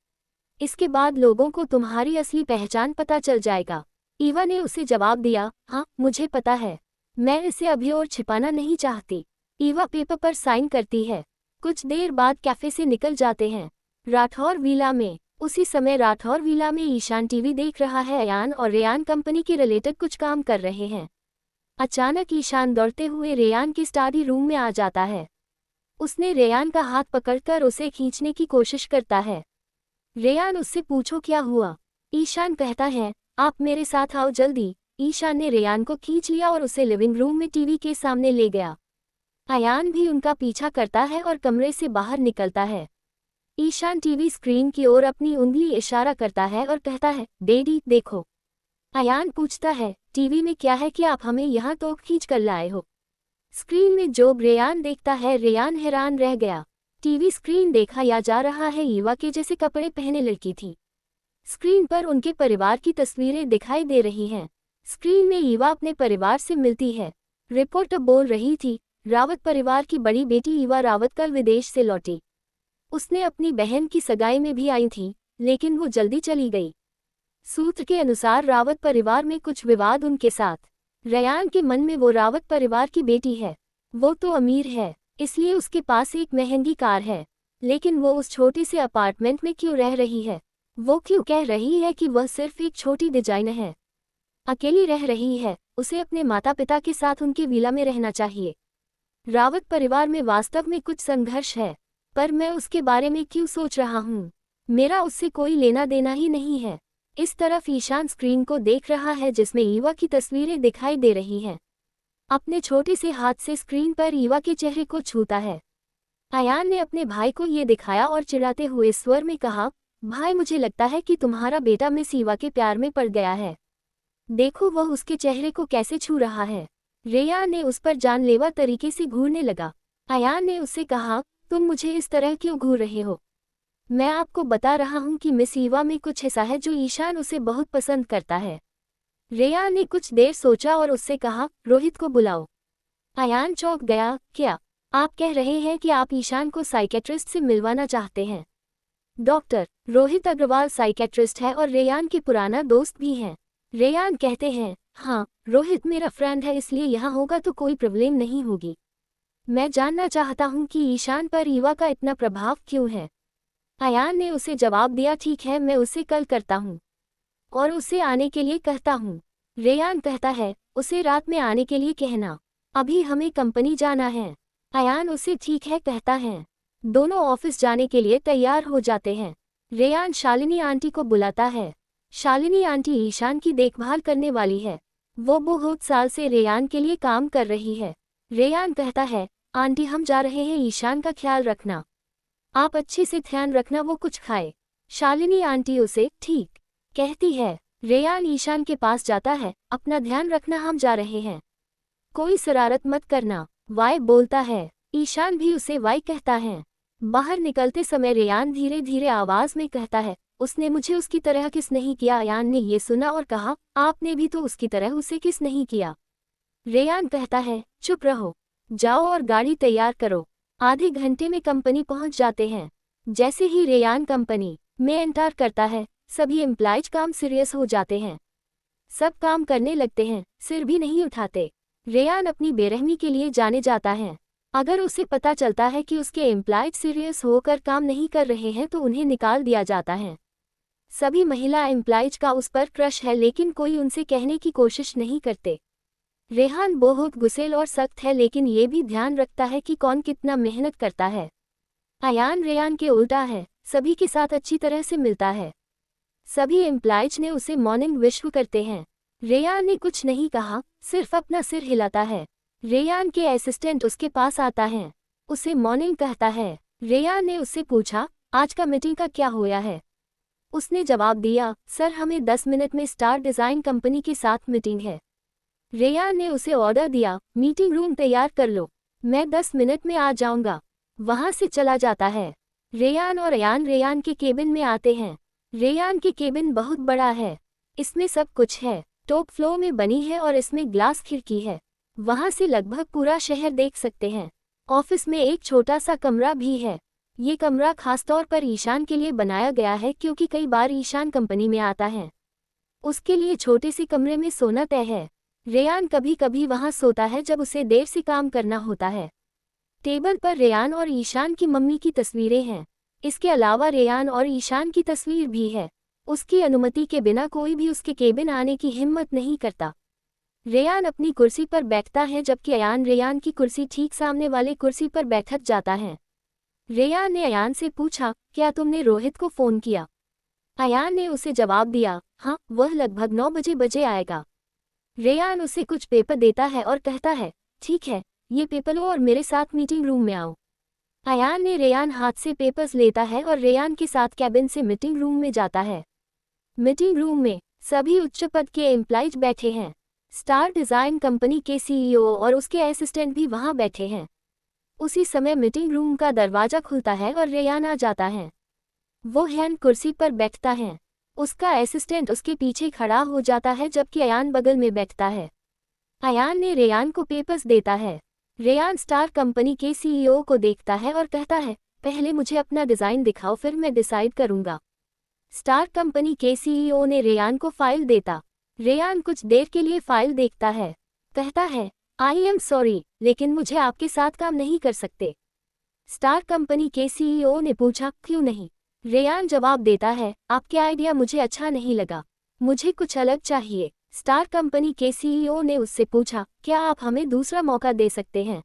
[SPEAKER 1] इसके बाद लोगों को तुम्हारी असली पहचान पता चल जाएगा। ईवा ने उसे जवाब दिया, हाँ मुझे पता है, मैं इसे अभी और छिपाना नहीं चाहती। ईवा पेपर पर साइन करती है। कुछ देर बाद कैफे से निकल जाते हैं। राठौर विला में उसी समय राठौर विला में ईशान टीवी देख रहा है। अयान और रेयान कंपनी के रिलेटेड कुछ काम कर रहे हैं। अचानक ईशान दौड़ते हुए रेयान के स्टडी रूम में आ जाता है। उसने रेयान का हाथ पकड़कर उसे खींचने की कोशिश करता है। रेयान उससे पूछो क्या हुआ? ईशान कहता है, आप मेरे साथ आओ जल्दी। ईशान ने रेयान को खींच लिया और उसे लिविंग रूम में टीवी के सामने ले गया। अयान भी उनका पीछा करता है और कमरे से बाहर निकलता है। ईशान टीवी स्क्रीन की ओर अपनी उंगली इशारा करता है और कहता है, डैडी देखो। अयान पूछता है, टीवी में क्या है कि आप हमें यहाँ तो खींच कर लाए हो? स्क्रीन में जो रेयान देखता है, रेयान हैरान रह गया। टीवी स्क्रीन देखा जा रहा है ईवा के जैसे कपड़े पहने लड़की थी। स्क्रीन पर उनके परिवार की तस्वीरें दिखाई दे रही हैं। स्क्रीन में ईवा अपने परिवार से मिलती है। रिपोर्टर बोल रही थी, रावत परिवार की बड़ी बेटी ईवा रावत कल विदेश से लौटी। उसने अपनी बहन की सगाई में भी आई थी, लेकिन वो जल्दी चली गई। सूत्र के अनुसार रावत परिवार में कुछ विवाद उनके साथ। रेयान के मन में वो रावत परिवार की बेटी है। वो तो अमीर है, इसलिए उसके पास एक महंगी कार है, लेकिन वो उस छोटे से अपार्टमेंट में क्यों रह रही है? वो क्यों कह रही है कि वह सिर्फ एक छोटी डिजाइनर है, अकेली रह रही है? उसे अपने माता पिता के साथ उनके विला में रहना चाहिए। रावत परिवार में वास्तव में कुछ संघर्ष है, पर मैं उसके बारे में क्यों सोच रहा हूँ? मेरा उससे कोई लेना देना ही नहीं है। इस तरफ ईशान स्क्रीन को देख रहा है जिसमें ईवा की तस्वीरें दिखाई दे रही हैं। अपने छोटे से हाथ से स्क्रीन पर ईवा के चेहरे को छूता है। अयान ने अपने भाई को ये दिखाया और चिढ़ाते हुए स्वर में कहा, भाई मुझे लगता है कि तुम्हारा बेटा मिस ईवा के प्यार में पड़ गया है। देखो वह उसके चेहरे को कैसे छू रहा है। रेयान ने उस पर जानलेवा तरीके से घूरने लगा। अयान ने उससे कहा, तुम मुझे इस तरह क्यों घूर रहे हो? मैं आपको बता रहा हूँ कि मिस ईवा में कुछ ऐसा है जो ईशान उसे बहुत पसंद करता है। रेयान ने कुछ देर सोचा और उससे कहा, रोहित को बुलाओ। अयान चौंक गया, क्या आप कह रहे हैं कि आप ईशान को साइकेट्रिस्ट से मिलवाना चाहते हैं? डॉक्टर रोहित अग्रवाल साइकेट्रिस्ट है और रेयान के पुराना दोस्त भी हैं। रेयान कहते हैं, हाँ रोहित मेरा फ्रेंड है, इसलिए यहाँ होगा तो कोई प्रॉब्लम नहीं होगी। मैं जानना चाहता हूँ कि ईशान पर ईवा का इतना प्रभाव क्यों है। अयान ने उसे जवाब दिया, ठीक है मैं उसे कल करता हूँ और उसे आने के लिए कहता हूँ। रेयान कहता है, उसे रात में आने के लिए कहना, अभी हमें कंपनी जाना है। अयान उसे ठीक है कहता है। दोनों ऑफिस जाने के लिए तैयार हो जाते हैं। रेयान शालिनी आंटी को बुलाता है। शालिनी आंटी ईशान की देखभाल करने वाली है। वो बहुत साल से रेयान के लिए काम कर रही है। रेयान कहता है, आंटी हम जा रहे हैं, ईशान का ख्याल रखना, आप अच्छे से ध्यान रखना वो कुछ खाए। शालिनी आंटी उसे ठीक कहती है। रेयान ईशान के पास जाता है, अपना ध्यान रखना हम जा रहे हैं, कोई शरारत मत करना, वाई बोलता है। ईशान भी उसे वाई कहता है। बाहर निकलते समय रेयान धीरे धीरे आवाज में कहता है, उसने मुझे उसकी तरह किस नहीं किया। अयान ने ये सुना और कहा, आपने भी तो उसकी तरह उसे किस नहीं किया। रेयान कहता है, चुप रहो, जाओ और गाड़ी तैयार करो। आधे घंटे में कंपनी पहुंच जाते हैं। जैसे ही रेयान कंपनी में एंटर करता है, सभी एम्प्लॉयज काम सीरियस हो जाते हैं। सब काम करने लगते हैं, सिर भी नहीं उठाते। रेयान अपनी बेरहमी के लिए जाने जाता है। अगर उसे पता चलता है कि उसके एम्प्लॉयज सीरियस होकर काम नहीं कर रहे हैं तो उन्हें निकाल दिया जाता है। सभी महिला एम्प्लॉयज का उस पर क्रश है, लेकिन कोई उनसे कहने की कोशिश नहीं करते। रेहान बहुत गुस्सेल और सख्त है, लेकिन ये भी ध्यान रखता है कि कौन कितना मेहनत करता है। अयान रेयान के उल्टा है, सभी के साथ अच्छी तरह से मिलता है। सभी एम्प्लॉयज ने उसे मॉर्निंग विश करते हैं। रेयान ने कुछ नहीं कहा, सिर्फ अपना सिर हिलाता है। रेयान के असिस्टेंट उसके पास आता है, उसे मॉर्निंग कहता है। रेयान ने उससे पूछा, आज का मीटिंग का क्या होया है? उसने जवाब दिया, सर हमें 10 मिनट में स्टार डिज़ाइन कंपनी के साथ मीटिंग है। रेयान ने उसे ऑर्डर दिया, मीटिंग रूम तैयार कर लो, मैं 10 मिनट में आ जाऊंगा। वहां से चला जाता है। रेयान और अयान रेयान के केबिन में आते हैं। रेयान की केबिन बहुत बड़ा है, इसमें सब कुछ है। टॉप फ्लोर में बनी है और इसमें ग्लास खिड़की है, वहां से लगभग पूरा शहर देख सकते हैं। ऑफिस में एक छोटा सा कमरा भी है। ये कमरा खासतौर पर ईशान के लिए बनाया गया है, क्योंकि कई बार ईशान कंपनी में आता है। उसके लिए छोटे से कमरे में सोना तय है। रेयान कभी कभी वहां सोता है जब उसे देर से काम करना होता है। टेबल पर रेयान और ईशान की मम्मी की तस्वीरें हैं। इसके अलावा रेयान और ईशान की तस्वीर भी है। उसकी अनुमति के बिना कोई भी उसके केबिन आने की हिम्मत नहीं करता। रेयान अपनी कुर्सी पर बैठता है, जबकि अयान रेयान की कुर्सी ठीक सामने वाले कुर्सी पर बैठ जाता है। रेयान ने अयान से पूछा, क्या तुमने रोहित को फ़ोन किया? अयान ने उसे जवाब दिया, हाँ, वह लगभग 9 बजे आएगा। रेयान उसे कुछ पेपर देता है और कहता है, ठीक है, ये पेपर लो और मेरे साथ मीटिंग रूम में आओ। अयान ने रेयान हाथ से पेपर्स लेता है और रेयान के साथ कैबिन से मीटिंग रूम में जाता है। मीटिंग रूम में सभी उच्च पद के एम्प्लॉयज बैठे हैं। स्टार डिज़ाइन कंपनी के सीईओ और उसके असिस्टेंट भी वहां बैठे हैं। उसी समय मीटिंग रूम का दरवाजा खुलता है और रेयान आ जाता है। वो हैन कुर्सी पर बैठता है। उसका असिस्टेंट उसके पीछे खड़ा हो जाता है, जबकि अयान बगल में बैठता है। अयान ने रेयान को पेपर्स देता है। रेयान स्टार कंपनी के सीईओ को देखता है और कहता है, पहले मुझे अपना डिज़ाइन दिखाओ, फिर मैं डिसाइड करूंगा। स्टार कंपनी के सीईओ ने रेयान को फाइल देता। रेयान कुछ देर के लिए फाइल देखता है, कहता है, आई एम सॉरी, लेकिन मुझे आपके साथ काम नहीं कर सकते। स्टार कंपनी के सीईओ ने पूछा, क्यों नहीं? रेयान जवाब देता है, आपके आइडिया मुझे अच्छा नहीं लगा, मुझे कुछ अलग चाहिए। स्टार कंपनी के सीईओ ने उससे पूछा, क्या आप हमें दूसरा मौका दे सकते हैं?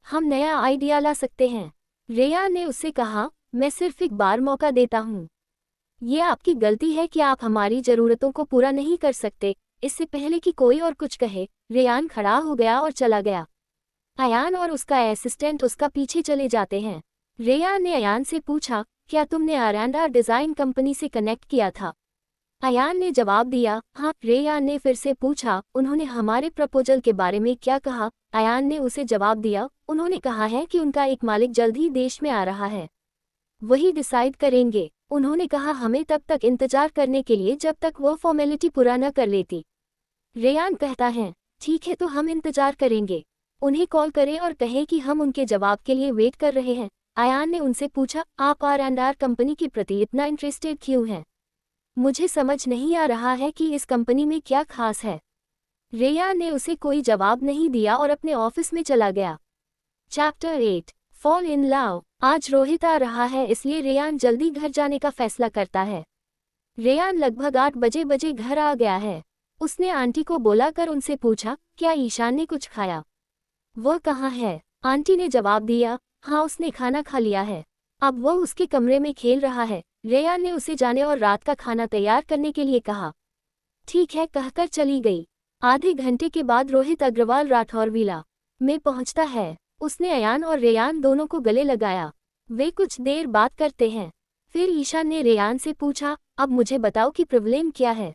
[SPEAKER 1] हम नया आइडिया ला सकते हैं। रेयान ने उससे कहा, मैं सिर्फ एक बार मौका देता हूँ। ये आपकी गलती है कि आप हमारी ज़रूरतों को पूरा नहीं कर सकते। इससे पहले कि कोई और कुछ कहे, रेयान खड़ा हो गया और चला गया। अयान और उसका असिस्टेंट उसका पीछे चले जाते हैं। रेयान ने अयान से पूछा, क्या तुमने आरांडा डिज़ाइन कंपनी से कनेक्ट किया था? अयान ने जवाब दिया, हाँ। रेयान ने फिर से पूछा, उन्होंने हमारे प्रपोजल के बारे में क्या कहा? अयान ने उसे जवाब दिया, उन्होंने कहा है कि उनका एक मालिक जल्द ही देश में आ रहा है, वही डिसाइड करेंगे। उन्होंने कहा हमें तब तक इंतजार करने के लिए जब तक वो फॉर्मेलिटी पूरा न कर लेती। रेयान कहता है, ठीक है, तो हम इंतजार करेंगे। उन्हें कॉल करें और कहें कि हम उनके जवाब के लिए वेट कर रहे हैं। अयान ने उनसे पूछा, आप आर&आर कंपनी के प्रति इतना इंटरेस्टेड क्यों हैं? मुझे समझ नहीं आ रहा है कि इस कंपनी में क्या खास है। रेयान ने उसे कोई जवाब नहीं दिया और अपने ऑफिस में चला गया। Chapter 8 fall in love. आज रोहित आ रहा है, इसलिए रेयान जल्दी घर जाने का फैसला करता है। रेयान लगभग 8 बजे घर आ गया है। उसने आंटी को बुलाकर उनसे पूछा, क्या ईशान ने कुछ खाया? वह कहाँ है? आंटी ने जवाब दिया, हाँ, उसने खाना खा लिया है, अब वह उसके कमरे में खेल रहा है। रेयान ने उसे जाने और रात का खाना तैयार करने के लिए कहा। ठीक है कहकर चली गई। आधे घंटे के बाद रोहित अग्रवाल राठौरविला में पहुंचता है। उसने अयान और रेयान दोनों को गले लगाया। वे कुछ देर बात करते हैं। फिर ईशान ने रेयान से पूछा, अब मुझे बताओ कि प्रॉब्लम क्या है?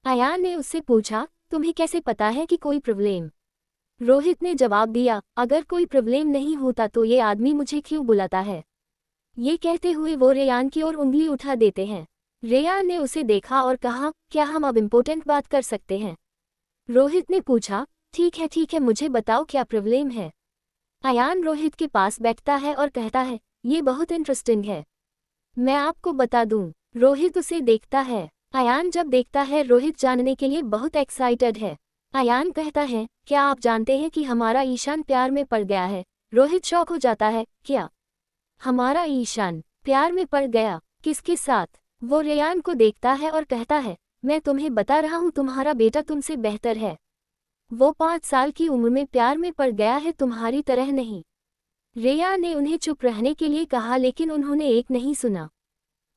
[SPEAKER 1] अयान ने उससे पूछा, तुम्हें कैसे पता है कि कोई प्रॉब्लम? रोहित ने जवाब दिया, अगर कोई प्रॉब्लम नहीं होता तो ये आदमी मुझे क्यों बुलाता है? ये कहते हुए वो रेयान की ओर उंगली उठा देते हैं। रेयान ने उसे देखा और कहा, क्या हम अब इम्पोर्टेंट बात कर सकते हैं? रोहित ने पूछा, ठीक है, मुझे बताओ क्या प्रॉब्लम है? अयान रोहित के पास बैठता है और कहता है, ये बहुत इंटरेस्टिंग है, मैं आपको बता दूं। रोहित उसे देखता है। अयान जब देखता है रोहित जानने के लिए बहुत एक्साइटेड है। अयान कहता है, क्या आप जानते हैं कि हमारा ईशान प्यार में पड़ गया है? रोहित शॉक हो जाता है, क्या हमारा ईशान प्यार में पड़ गया? किसके साथ? वो रेयान को देखता है और कहता है, मैं तुम्हें बता रहा हूँ तुम्हारा बेटा तुमसे बेहतर है। वो 5 साल की उम्र में प्यार में पड़ गया है, तुम्हारी तरह नहीं। रेयान ने उन्हें चुप रहने के लिए कहा लेकिन उन्होंने एक नहीं सुना।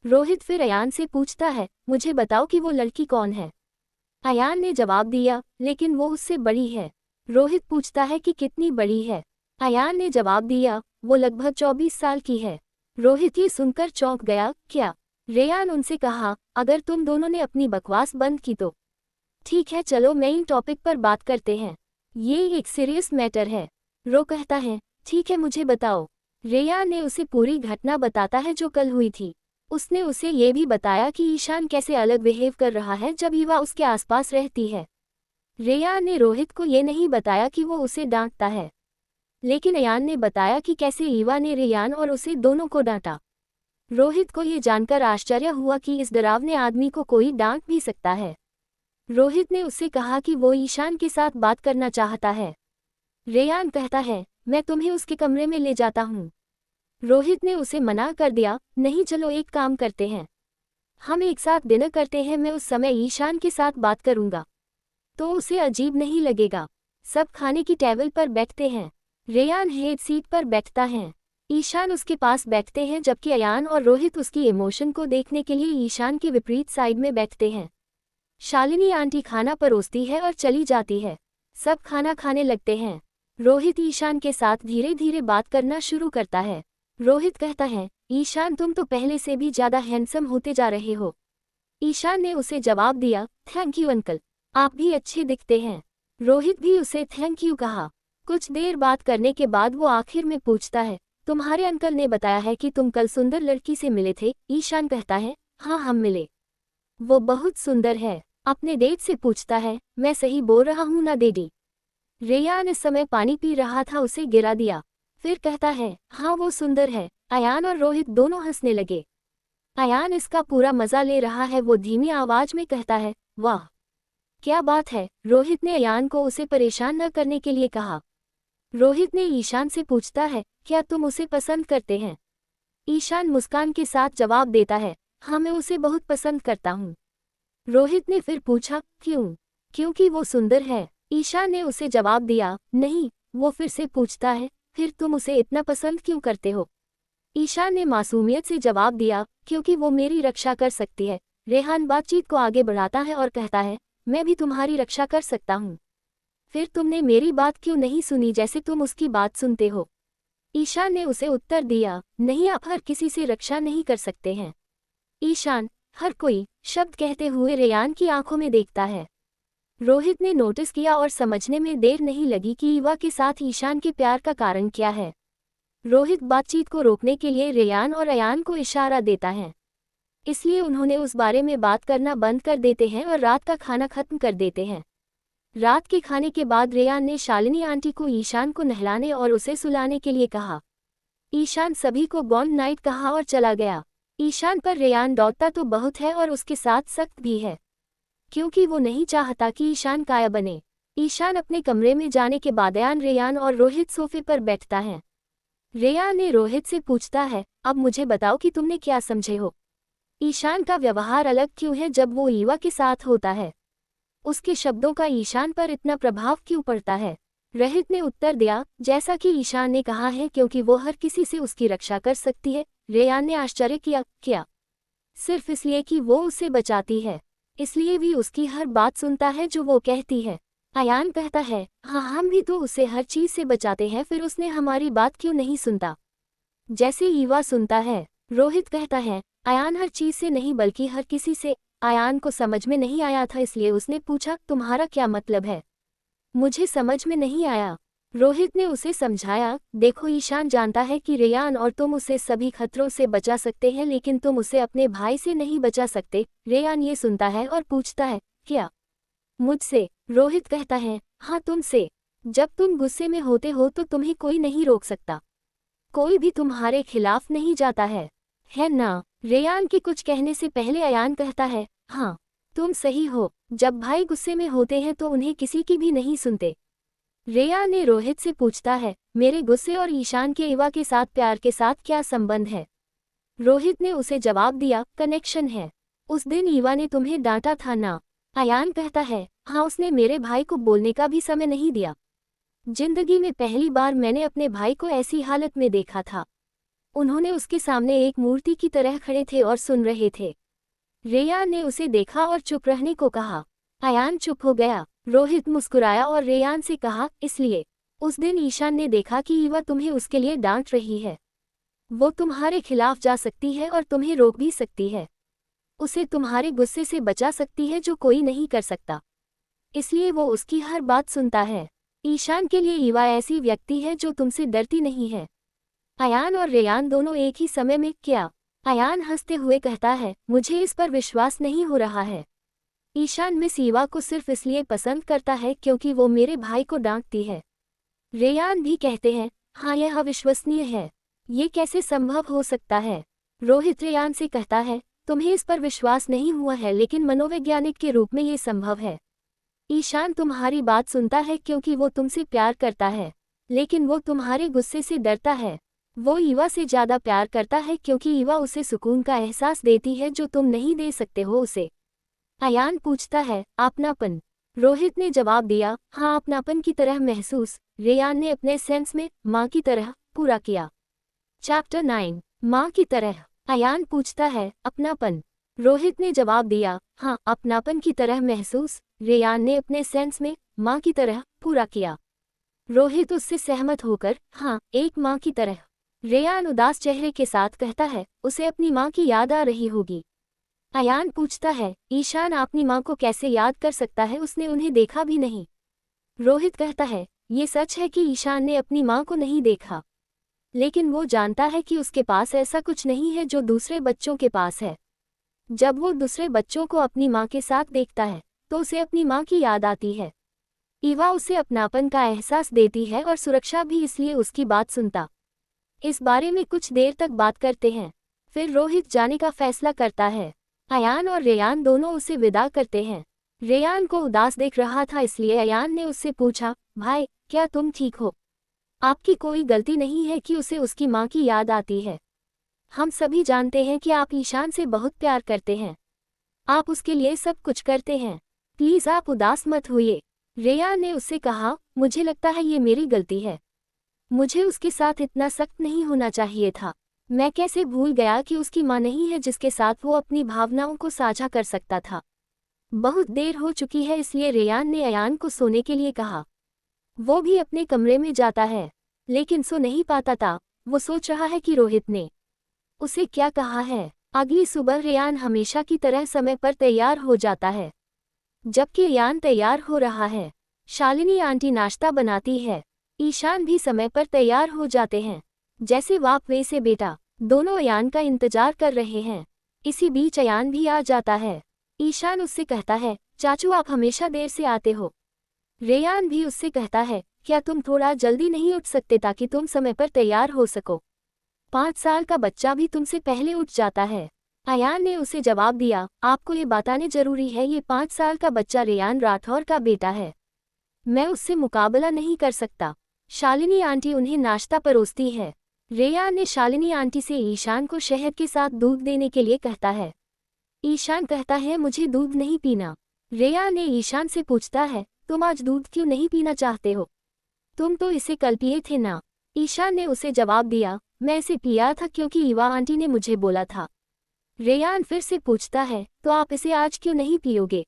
[SPEAKER 1] रोहित फिर अयान से पूछता है, मुझे बताओ कि वो लड़की कौन है? अयान ने जवाब दिया, लेकिन वो उससे बड़ी है। रोहित पूछता है कि कितनी बड़ी है? अयान ने जवाब दिया, वो लगभग 24 साल की है। रोहित ये सुनकर चौंक गया, क्या? रेयान उनसे कहा, अगर तुम दोनों ने अपनी बकवास बंद की तो ठीक है, चलो मेन टॉपिक पर बात करते हैं। ये एक सीरियस मैटर है। रो कहता है, ठीक है मुझे बताओ। रेयान ने उसे पूरी घटना बताता है जो कल हुई थी। उसने उसे ये भी बताया कि ईशान कैसे अलग बिहेव कर रहा है जब ईवा उसके आसपास रहती है। रेयान ने रोहित को ये नहीं बताया कि वो उसे डांटता है, लेकिन अयान ने बताया कि कैसे ईवा ने रेयान और उसे दोनों को डांटा। रोहित को ये जानकर आश्चर्य हुआ कि इस डरावने आदमी को कोई डांट भी सकता है। रोहित ने उससे कहा कि वो ईशान के साथ बात करना चाहता है। रेयान कहता है, मैं तुम्हें उसके कमरे में ले जाता हूँ। रोहित ने उसे मना कर दिया, नहीं चलो एक काम करते हैं, हम एक साथ डिनर करते हैं, मैं उस समय ईशान के साथ बात करूंगा तो उसे अजीब नहीं लगेगा। सब खाने की टेबल पर बैठते हैं। रेयान हेड सीट पर बैठता है। ईशान उसके पास बैठते हैं जबकि अयान और रोहित उसकी इमोशन को देखने के लिए ईशान के विपरीत साइड में बैठते हैं। शालिनी आंटी खाना परोसती है और चली जाती है। सब खाना खाने लगते हैं। रोहित ईशान के साथ धीरे धीरे बात करना शुरू करता है। रोहित कहता है, ईशान तुम तो पहले से भी ज्यादा हैंडसम होते जा रहे हो। ईशान ने उसे जवाब दिया, थैंक यू अंकल, आप भी अच्छे दिखते हैं। रोहित भी उसे थैंक यू कहा। कुछ देर बात करने के बाद वो आखिर में पूछता है, तुम्हारे अंकल ने बताया है कि तुम कल सुंदर लड़की से मिले थे? ईशान कहता है, हाँ हम मिले, वो बहुत सुंदर है। अपने डेट से पूछता है, मैं सही बोल रहा हूँ ना डैडी? रेयान इस समय पानी पी रहा था, उसे गिरा दिया। फिर कहता है, हाँ वो सुंदर है। अयान और रोहित दोनों हंसने लगे। अयान इसका पूरा मजा ले रहा है। वो धीमी आवाज में कहता है, वाह क्या बात है। रोहित ने अयान को उसे परेशान न करने के लिए कहा। रोहित ने ईशान से पूछता है, क्या तुम उसे पसंद करते हैं? ईशान मुस्कान के साथ जवाब देता है, हाँ मैं उसे बहुत पसंद करता हूँ। रोहित ने फिर पूछा, क्यों? क्योंकि वो सुंदर है। ईशान ने उसे जवाब दिया, नहीं। वो फिर से पूछता है, फिर तुम उसे इतना पसंद क्यों करते हो? ईशान ने मासूमियत से जवाब दिया, क्योंकि वो मेरी रक्षा कर सकती है। रेहान बातचीत को आगे बढ़ाता है और कहता है, मैं भी तुम्हारी रक्षा कर सकता हूँ। फिर तुमने मेरी बात क्यों नहीं सुनी जैसे तुम उसकी बात सुनते हो? ईशान ने उसे उत्तर दिया, नहीं आप हर किसी से रक्षा नहीं कर सकते हैं। ईशान हर कोई शब्द कहते हुए रेयान की आंखों में देखता है। रोहित ने नोटिस किया और समझने में देर नहीं लगी कि ईवा के साथ ईशान के प्यार का कारण क्या है। रोहित बातचीत को रोकने के लिए रेयान और अयान को इशारा देता है, इसलिए उन्होंने उस बारे में बात करना बंद कर देते हैं और रात का खाना खत्म कर देते हैं। रात के खाने के बाद रेयान ने शालिनी आंटी को ईशान को नहलाने और उसे सुलाने के लिए कहा। ईशान सभी को गुड नाइट कहा और चला गया। ईशान पर रेयान डॉटता तो बहुत है और उसके साथ सख्त भी है, क्योंकि वो नहीं चाहता कि ईशान काया बने। ईशान अपने कमरे में जाने के बाद अयान, रेयान और रोहित सोफे पर बैठता है। रेयान ने रोहित से पूछता है, अब मुझे बताओ कि तुमने क्या समझे हो? ईशान का व्यवहार अलग क्यों है जब वो ईवा के साथ होता है? उसके शब्दों का ईशान पर इतना प्रभाव क्यों पड़ता है? रोहित ने उत्तर दिया, जैसा कि ईशान ने कहा है, क्योंकि वो हर किसी से उसकी रक्षा कर सकती है। रेयान ने आश्चर्य किया, क्या सिर्फ इसलिए कि वो उसे बचाती है, इसलिए भी उसकी हर बात सुनता है जो वो कहती है? अयान कहता है, हाँ हम भी तो उसे हर चीज से बचाते हैं, फिर उसने हमारी बात क्यों नहीं सुनता जैसे ईवा सुनता है? रोहित कहता है, अयान हर चीज से नहीं बल्कि हर किसी से। अयान को समझ में नहीं आया था, इसलिए उसने पूछा, तुम्हारा क्या मतलब है? मुझे समझ में नहीं आया। रोहित ने उसे समझाया, देखो ईशान जानता है कि रेयान और तुम उसे सभी खतरों से बचा सकते हैं, लेकिन तुम उसे अपने भाई से नहीं बचा सकते। रेयान ये सुनता है और पूछता है, क्या मुझसे? रोहित कहता है, हाँ तुमसे। जब तुम गुस्से में होते हो तो तुम्हें कोई नहीं रोक सकता, कोई भी तुम्हारे खिलाफ नहीं जाता है। है ना? रेयान के कुछ कहने से पहले अयान कहता है, हाँ, तुम सही हो। जब भाई गुस्से में होते हैं तो उन्हें किसी की भी नहीं सुनते। रेयान ने रोहित से पूछता है, मेरे गुस्से और ईशान के ईवा के साथ प्यार के साथ क्या संबंध है? रोहित ने उसे जवाब दिया, कनेक्शन है। उस दिन ईवा ने तुम्हें डांटा था ना? अयान कहता है, हाँ, उसने मेरे भाई को बोलने का भी समय नहीं दिया। जिंदगी में पहली बार मैंने अपने भाई को ऐसी हालत में देखा था। उन्होंने उसके सामने एक मूर्ति की तरह खड़े थे और सुन रहे थे। रेयान ने उसे देखा और चुप रहने को कहा। अयान चुप हो गया। रोहित मुस्कुराया और रेयान से कहा, इसलिए उस दिन ईशान ने देखा कि ईवा तुम्हें उसके लिए डांट रही है। वो तुम्हारे खिलाफ जा सकती है और तुम्हें रोक भी सकती है। उसे तुम्हारे गुस्से से बचा सकती है जो कोई नहीं कर सकता। इसलिए वो उसकी हर बात सुनता है। ईशान के लिए ईवा ऐसी व्यक्ति है जो तुमसे डरती नहीं है। अयान और रेयान दोनों एक ही समय में, क्या? अयान हंसते हुए कहता है, मुझे इस पर विश्वास नहीं हो रहा है। ईशान मिस ईवा को सिर्फ इसलिए पसंद करता है क्योंकि वो मेरे भाई को डांटती है। रेयान भी कहते हैं, हाँ, यह अविश्वसनीय है। ये कैसे संभव हो सकता है? रोहित रेयान से कहता है, तुम्हें इस पर विश्वास नहीं हुआ है लेकिन मनोवैज्ञानिक के रूप में ये संभव है। ईशान तुम्हारी बात सुनता है क्योंकि वो तुमसे प्यार करता है, लेकिन वो तुम्हारे गुस्से से डरता है। वो ईवा से ज़्यादा प्यार करता है क्योंकि ईवा उसे सुकून का एहसास देती है जो तुम नहीं दे सकते हो उसे। अयान पूछता है, अपनापन? रोहित ने जवाब दिया, हाँ, अपनापन की तरह महसूस। रेयान ने अपने सेंस में माँ की तरह पूरा किया। चैप्टर 9, माँ की तरह। अयान पूछता है, अपनापन? रोहित ने जवाब दिया, हाँ, अपनापन की तरह महसूस। रेयान ने अपने सेंस में माँ की तरह पूरा किया। रोहित उससे सहमत होकर, हाँ, एक माँ की तरह। रेयान उदास चेहरे के साथ कहता है, उसे अपनी माँ की याद आ रही होगी। अयान पूछता है, ईशान अपनी माँ को कैसे याद कर सकता है, उसने उन्हें देखा भी नहीं। रोहित कहता है, ये सच है कि ईशान ने अपनी माँ को नहीं देखा, लेकिन वो जानता है कि उसके पास ऐसा कुछ नहीं है जो दूसरे बच्चों के पास है। जब वो दूसरे बच्चों को अपनी माँ के साथ देखता है तो उसे अपनी माँ की याद आती है। ईवा उसे अपनापन का एहसास देती है और सुरक्षा भी, इसलिए उसकी बात सुनता। इस बारे में कुछ देर तक बात करते हैं। फिर रोहित जाने का फैसला करता है। अयान और रेयान दोनों उसे विदा करते हैं। रेयान को उदास देख रहा था, इसलिए अयान ने उससे पूछा, भाई, क्या तुम ठीक हो? आपकी कोई गलती नहीं है कि उसे उसकी माँ की याद आती है। हम सभी जानते हैं कि आप ईशान से बहुत प्यार करते हैं। आप उसके लिए सब कुछ करते हैं। प्लीज़ आप उदास मत होइए। रेयान ने उससे कहा, मुझे लगता है ये मेरी गलती है। मुझे उसके साथ इतना सख्त नहीं होना चाहिए था। मैं कैसे भूल गया कि उसकी माँ नहीं है जिसके साथ वो अपनी भावनाओं को साझा कर सकता था। बहुत देर हो चुकी है, इसलिए रेयान ने अयान को सोने के लिए कहा। वो भी अपने कमरे में जाता है, लेकिन सो नहीं पाता था। वो सोच रहा है कि रोहित ने उसे क्या कहा है। अगली सुबह रेयान हमेशा की तरह समय पर तैयार हो जाता है। जबकि अयान तैयार हो रहा है, शालिनी आंटी नाश्ता बनाती है। ईशान भी समय पर तैयार हो जाते हैं, जैसे बाप वैसे बेटा। दोनों अयान का इंतजार कर रहे हैं। इसी बीच अयान भी आ जाता है। ईशान उससे कहता है, चाचू, आप हमेशा देर से आते हो। रेयान भी उससे कहता है, क्या तुम थोड़ा जल्दी नहीं उठ सकते ताकि तुम समय पर तैयार हो सको? 5 साल का बच्चा भी तुमसे पहले उठ जाता है। अयान ने उसे जवाब दिया, आपको ये बताने जरूरी है, ये 5 साल का बच्चा रेयान राठौर का बेटा है। मैं उससे मुकाबला नहीं कर सकता। शालिनी आंटी उन्हें नाश्ता परोसती है। रेयान ने शालिनी आंटी से ईशान को शहद के साथ दूध देने के लिए कहता है। ईशान कहता है, मुझे दूध नहीं पीना। रेयान ने ईशान से पूछता है, तुम आज दूध क्यों नहीं पीना चाहते हो? तुम तो इसे कल पिए थे ना? ईशान ने उसे जवाब दिया, मैं इसे पिया था क्योंकि ईवा आंटी ने मुझे बोला था। रेयान फिर से पूछता है, तो आप इसे आज क्यों नहीं पियोगे?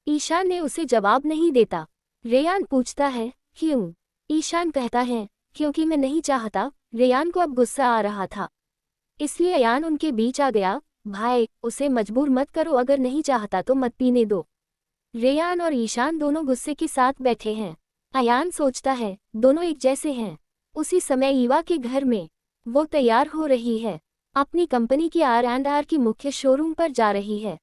[SPEAKER 1] ईशान ने उसे जवाब नहीं देता। रेयान पूछता है, क्यों? ईशान कहता है, क्योंकि मैं नहीं चाहता। रेयान को अब गुस्सा आ रहा था, इसलिए अयान उनके बीच आ गया। भाई, उसे मजबूर मत करो, अगर नहीं चाहता तो मत पीने दो। रेयान और ईशान दोनों गुस्से के साथ बैठे हैं। अयान सोचता है, दोनों एक जैसे हैं। उसी समय ईवा के घर में वो तैयार हो रही है। अपनी कंपनी की R&R की मुख्य शोरूम पर जा रही है।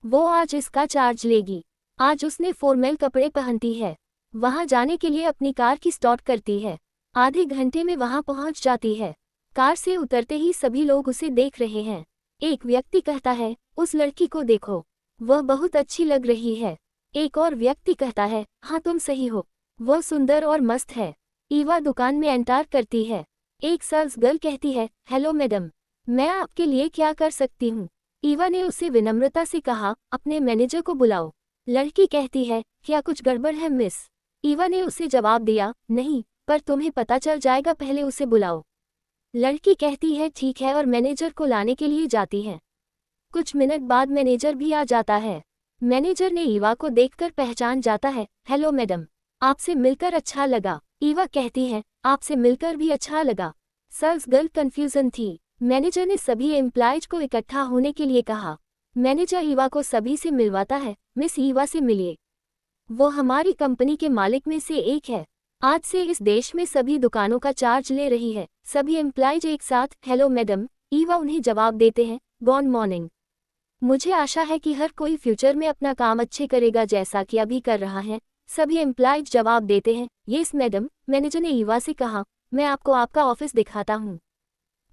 [SPEAKER 1] वो आज इसका चार्ज लेगी। आज उसने फॉर्मल कपड़े पहनती है। वहां जाने के लिए अपनी कार की स्टार्ट करती है। आधे घंटे में वहां पहुंच जाती है। कार से उतरते ही सभी लोग उसे देख रहे हैं। एक व्यक्ति कहता है, उस लड़की को देखो, वह बहुत अच्छी लग रही है। एक और व्यक्ति कहता है, हाँ तुम सही हो, वह सुंदर और मस्त है। ईवा दुकान में एंटर करती है। एक सेल्स गर्ल कहती है, हेलो मैडम, मैं आपके लिए क्या कर सकती हूँ। ईवा ने उसे विनम्रता से कहा, अपने मैनेजर को बुलाओ। लड़की कहती है, क्या कुछ गड़बड़ है मिस। ईवा ने उसे जवाब दिया, नहीं, पर तुम्हें पता चल जाएगा, पहले उसे बुलाओ। लड़की कहती है, ठीक है, और मैनेजर को लाने के लिए जाती है। कुछ मिनट बाद मैनेजर भी आ जाता है। मैनेजर ने ईवा को देखकर पहचान जाता है, हेलो मैडम, आपसे मिलकर अच्छा लगा। ईवा कहती है, आपसे मिलकर भी अच्छा लगा। सेल्स गर्ल कंफ्यूजन थी। मैनेजर ने सभी एम्प्लॉयज को इकट्ठा होने के लिए कहा। मैनेजर ईवा को सभी से मिलवाता है, मिस ईवा से मिलिए, वो हमारी कंपनी के मालिक में से एक है। आज से इस देश में सभी दुकानों का चार्ज ले रही है। सभी एम्प्लॉयज एक साथ, हेलो मैडम। ईवा उन्हें जवाब देते हैं, गुड मॉर्निंग। मुझे आशा है कि हर कोई फ्यूचर में अपना काम अच्छे करेगा जैसा कि अभी कर रहा है। सभी एम्प्लॉयज जवाब देते हैं, यस मैडम। मैनेजर ने ईवा से कहा, मैं आपको आपका ऑफिस दिखाता हूँ,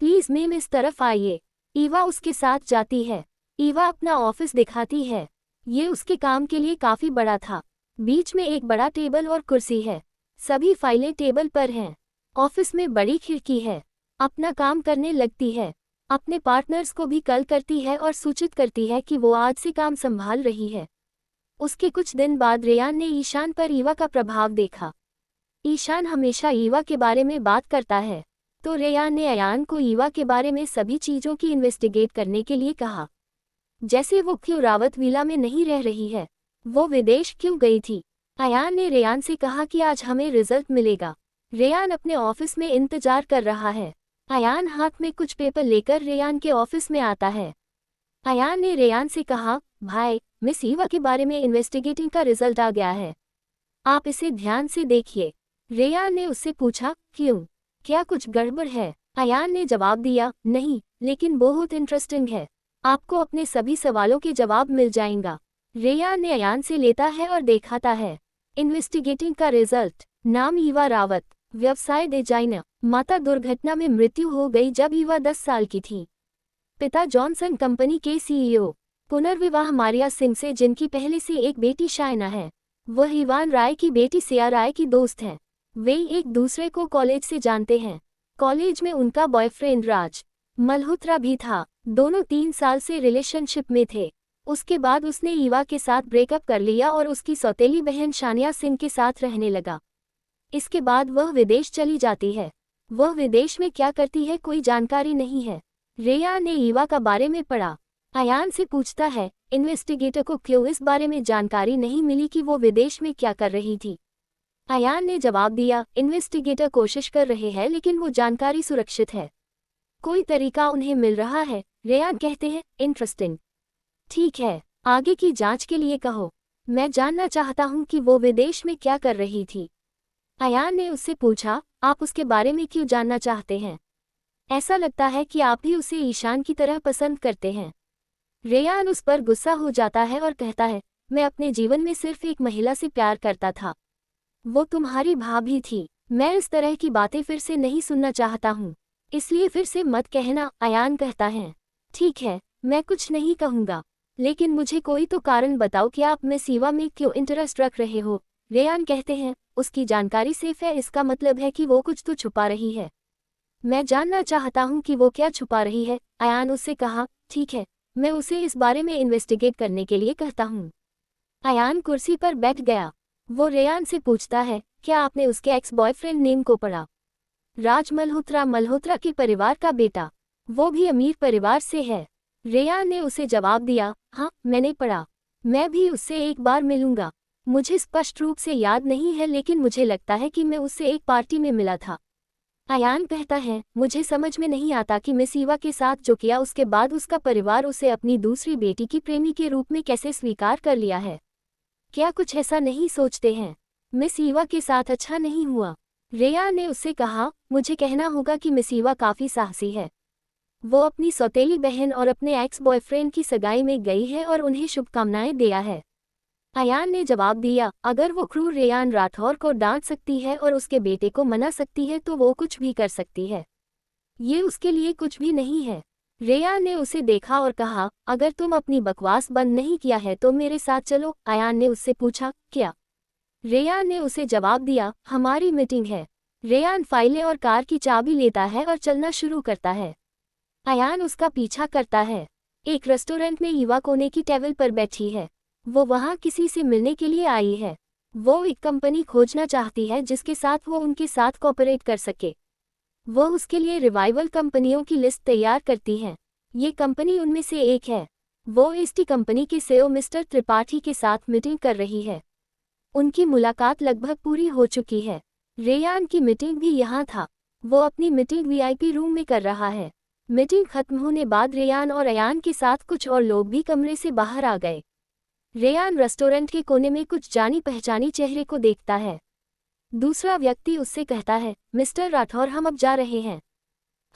[SPEAKER 1] प्लीज मैम इस तरफ आइए। ईवा उसके साथ जाती है। ईवा अपना ऑफिस दिखाती है। ये उसके काम के लिए काफी बड़ा था। बीच में एक बड़ा टेबल और कुर्सी है। सभी फाइलें टेबल पर हैं। ऑफिस में बड़ी खिड़की है। अपना काम करने लगती है। अपने पार्टनर्स को भी कॉल करती है और सूचित करती है कि वो आज से काम संभाल रही है। उसके कुछ दिन बाद रेयान ने ईशान पर ईवा का प्रभाव देखा। ईशान हमेशा ईवा के बारे में बात करता है, तो रेयान ने अयान को ईवा के बारे में सभी चीज़ों की इन्वेस्टिगेट करने के लिए कहा। जैसे वो क्यों रावत विला में नहीं रह रही है, वो विदेश क्यों गई थी। अयान ने रेयान से कहा कि आज हमें रिजल्ट मिलेगा। रेयान अपने ऑफिस में इंतजार कर रहा है। अयान हाथ में कुछ पेपर लेकर रेयान के ऑफिस में आता है। अयान ने रेयान से कहा, भाई, मिस ईवा के बारे में इन्वेस्टिगेटिंग का रिजल्ट आ गया है, आप इसे ध्यान से देखिए। रेयान ने उससे पूछा, क्यों, क्या कुछ गड़बड़ है। अयान ने जवाब दिया, नहीं, लेकिन बहुत इंटरेस्टिंग है, आपको अपने सभी सवालों के जवाब मिल जाएंगा। रेयान ने अयान से लेता है और दिखाता है इन्वेस्टिगेटिंग का रिजल्ट। नाम ईवा रावत, व्यवसाय डिजाइनर। माता दुर्घटना में मृत्यु हो गई जब ईवा 10 साल की थी। पिता जॉनसन कंपनी के सीईओ। पुनर्विवाह मारिया सिंह से, जिनकी पहले से एक बेटी शायना है। वह इवान राय की बेटी सिया राय की दोस्त हैं। वे एक दूसरे को कॉलेज से जानते हैं। कॉलेज में उनका बॉयफ्रेंड राज मल्होत्रा भी था। दोनों 3 साल से रिलेशनशिप में थे। उसके बाद उसने ईवा के साथ ब्रेकअप कर लिया और उसकी सौतेली बहन शानिया सिंह के साथ रहने लगा। इसके बाद वह विदेश चली जाती है। वह विदेश में क्या करती है कोई जानकारी नहीं है। रेयान ने ईवा का बारे में पढ़ा। अयान से पूछता है, इन्वेस्टिगेटर को क्यों इस बारे में जानकारी नहीं मिली कि वो विदेश में क्या कर रही थी। अयान ने जवाब दिया, इन्वेस्टिगेटर कोशिश कर रहे हैं लेकिन वो जानकारी सुरक्षित है, कोई तरीका उन्हें मिल रहा है। रेयान कहते हैं, इंटरेस्टिंग, ठीक है, आगे की जांच के लिए कहो, मैं जानना चाहता हूँ कि वो विदेश में क्या कर रही थी। अयान ने उससे पूछा, आप उसके बारे में क्यों जानना चाहते हैं, ऐसा लगता है कि आप भी उसे ईशान की तरह पसंद करते हैं। रेयान उस पर गुस्सा हो जाता है और कहता है, मैं अपने जीवन में सिर्फ एक महिला से प्यार करता था, वो तुम्हारी भाभी थी। मैं इस तरह की बातें फिर से नहीं सुनना चाहता हूँ, इसलिए फिर से मत कहना। अयान कहता है, ठीक है, मैं कुछ नहीं कहूँगा, लेकिन मुझे कोई तो कारण बताओ कि आप मिस ईवा में क्यों इंटरेस्ट रख रहे हो। रेयान कहते हैं, उसकी जानकारी सेफ है, इसका मतलब है कि वो कुछ तो छुपा रही है। मैं जानना चाहता हूँ कि वो क्या छुपा रही है। अयान उससे कहा, ठीक है, मैं उसे इस बारे में इन्वेस्टिगेट करने के लिए कहता हूँ। अयान कुर्सी पर बैठ गया। वो रेयान से पूछता है, क्या आपने उसके एक्स बॉयफ्रेंड नेम को पढ़ा। राज मल्होत्रा के परिवार का बेटा, वो भी अमीर परिवार से है। रेयान ने उसे जवाब दिया, हाँ, मैंने पढ़ा, मैं भी उससे एक बार मिलूंगा। मुझे स्पष्ट रूप से याद नहीं है, लेकिन मुझे लगता है कि मैं उससे एक पार्टी में मिला था। अयान कहता है, मुझे समझ में नहीं आता कि मिस ईवा के साथ जो किया उसके बाद उसका परिवार उसे अपनी दूसरी बेटी की प्रेमी के रूप में कैसे स्वीकार कर लिया है। क्या कुछ ऐसा नहीं सोचते हैं, मिस ईवा के साथ अच्छा नहीं हुआ। रेयान ने उससे कहा, मुझे कहना होगा कि मिस ईवा काफ़ी साहसी है, वो अपनी सौतेली बहन और अपने एक्स बॉयफ्रेंड की सगाई में गई है और उन्हें शुभकामनाएं दिया है। अयान ने जवाब दिया, अगर वो क्रूर रेयान राठौर को डांट सकती है और उसके बेटे को मना सकती है तो वो कुछ भी कर सकती है। ये उसके लिए कुछ भी नहीं है। रेयान ने उसे देखा और कहा, अगर तुम अपनी बकवास बंद नहीं किया है तो मेरे साथ चलो। अयान ने उससे पूछा, क्या? रेयान ने उसे जवाब दिया, हमारी मीटिंग है। रेयान फाइलें और कार की चाबी लेता है और चलना शुरू करता है। अयान उसका पीछा करता है। एक रेस्टोरेंट में ईवा कोने की टेबल पर बैठी है। वो वहाँ किसी से मिलने के लिए आई है। वो एक कंपनी खोजना चाहती है जिसके साथ वो उनके साथ कोऑपरेट कर सके। वो उसके लिए रिवाइवल कंपनियों की लिस्ट तैयार करती है। ये कंपनी उनमें से एक है। वो एसटी कंपनी के सीईओ मिस्टर त्रिपाठी के साथ मीटिंग कर रही है। उनकी मुलाकात लगभग पूरी हो चुकी है। रेयान की मीटिंग भी यहाँ था। वो अपनी मीटिंग वीआईपी रूम में कर रहा है। मीटिंग खत्म होने बाद रेयान और अयान के साथ कुछ और लोग भी कमरे से बाहर आ गए। रेयान रेस्टोरेंट के कोने में कुछ जानी पहचानी चेहरे को देखता है। दूसरा व्यक्ति उससे कहता है, मिस्टर राठौर, हम अब जा रहे हैं।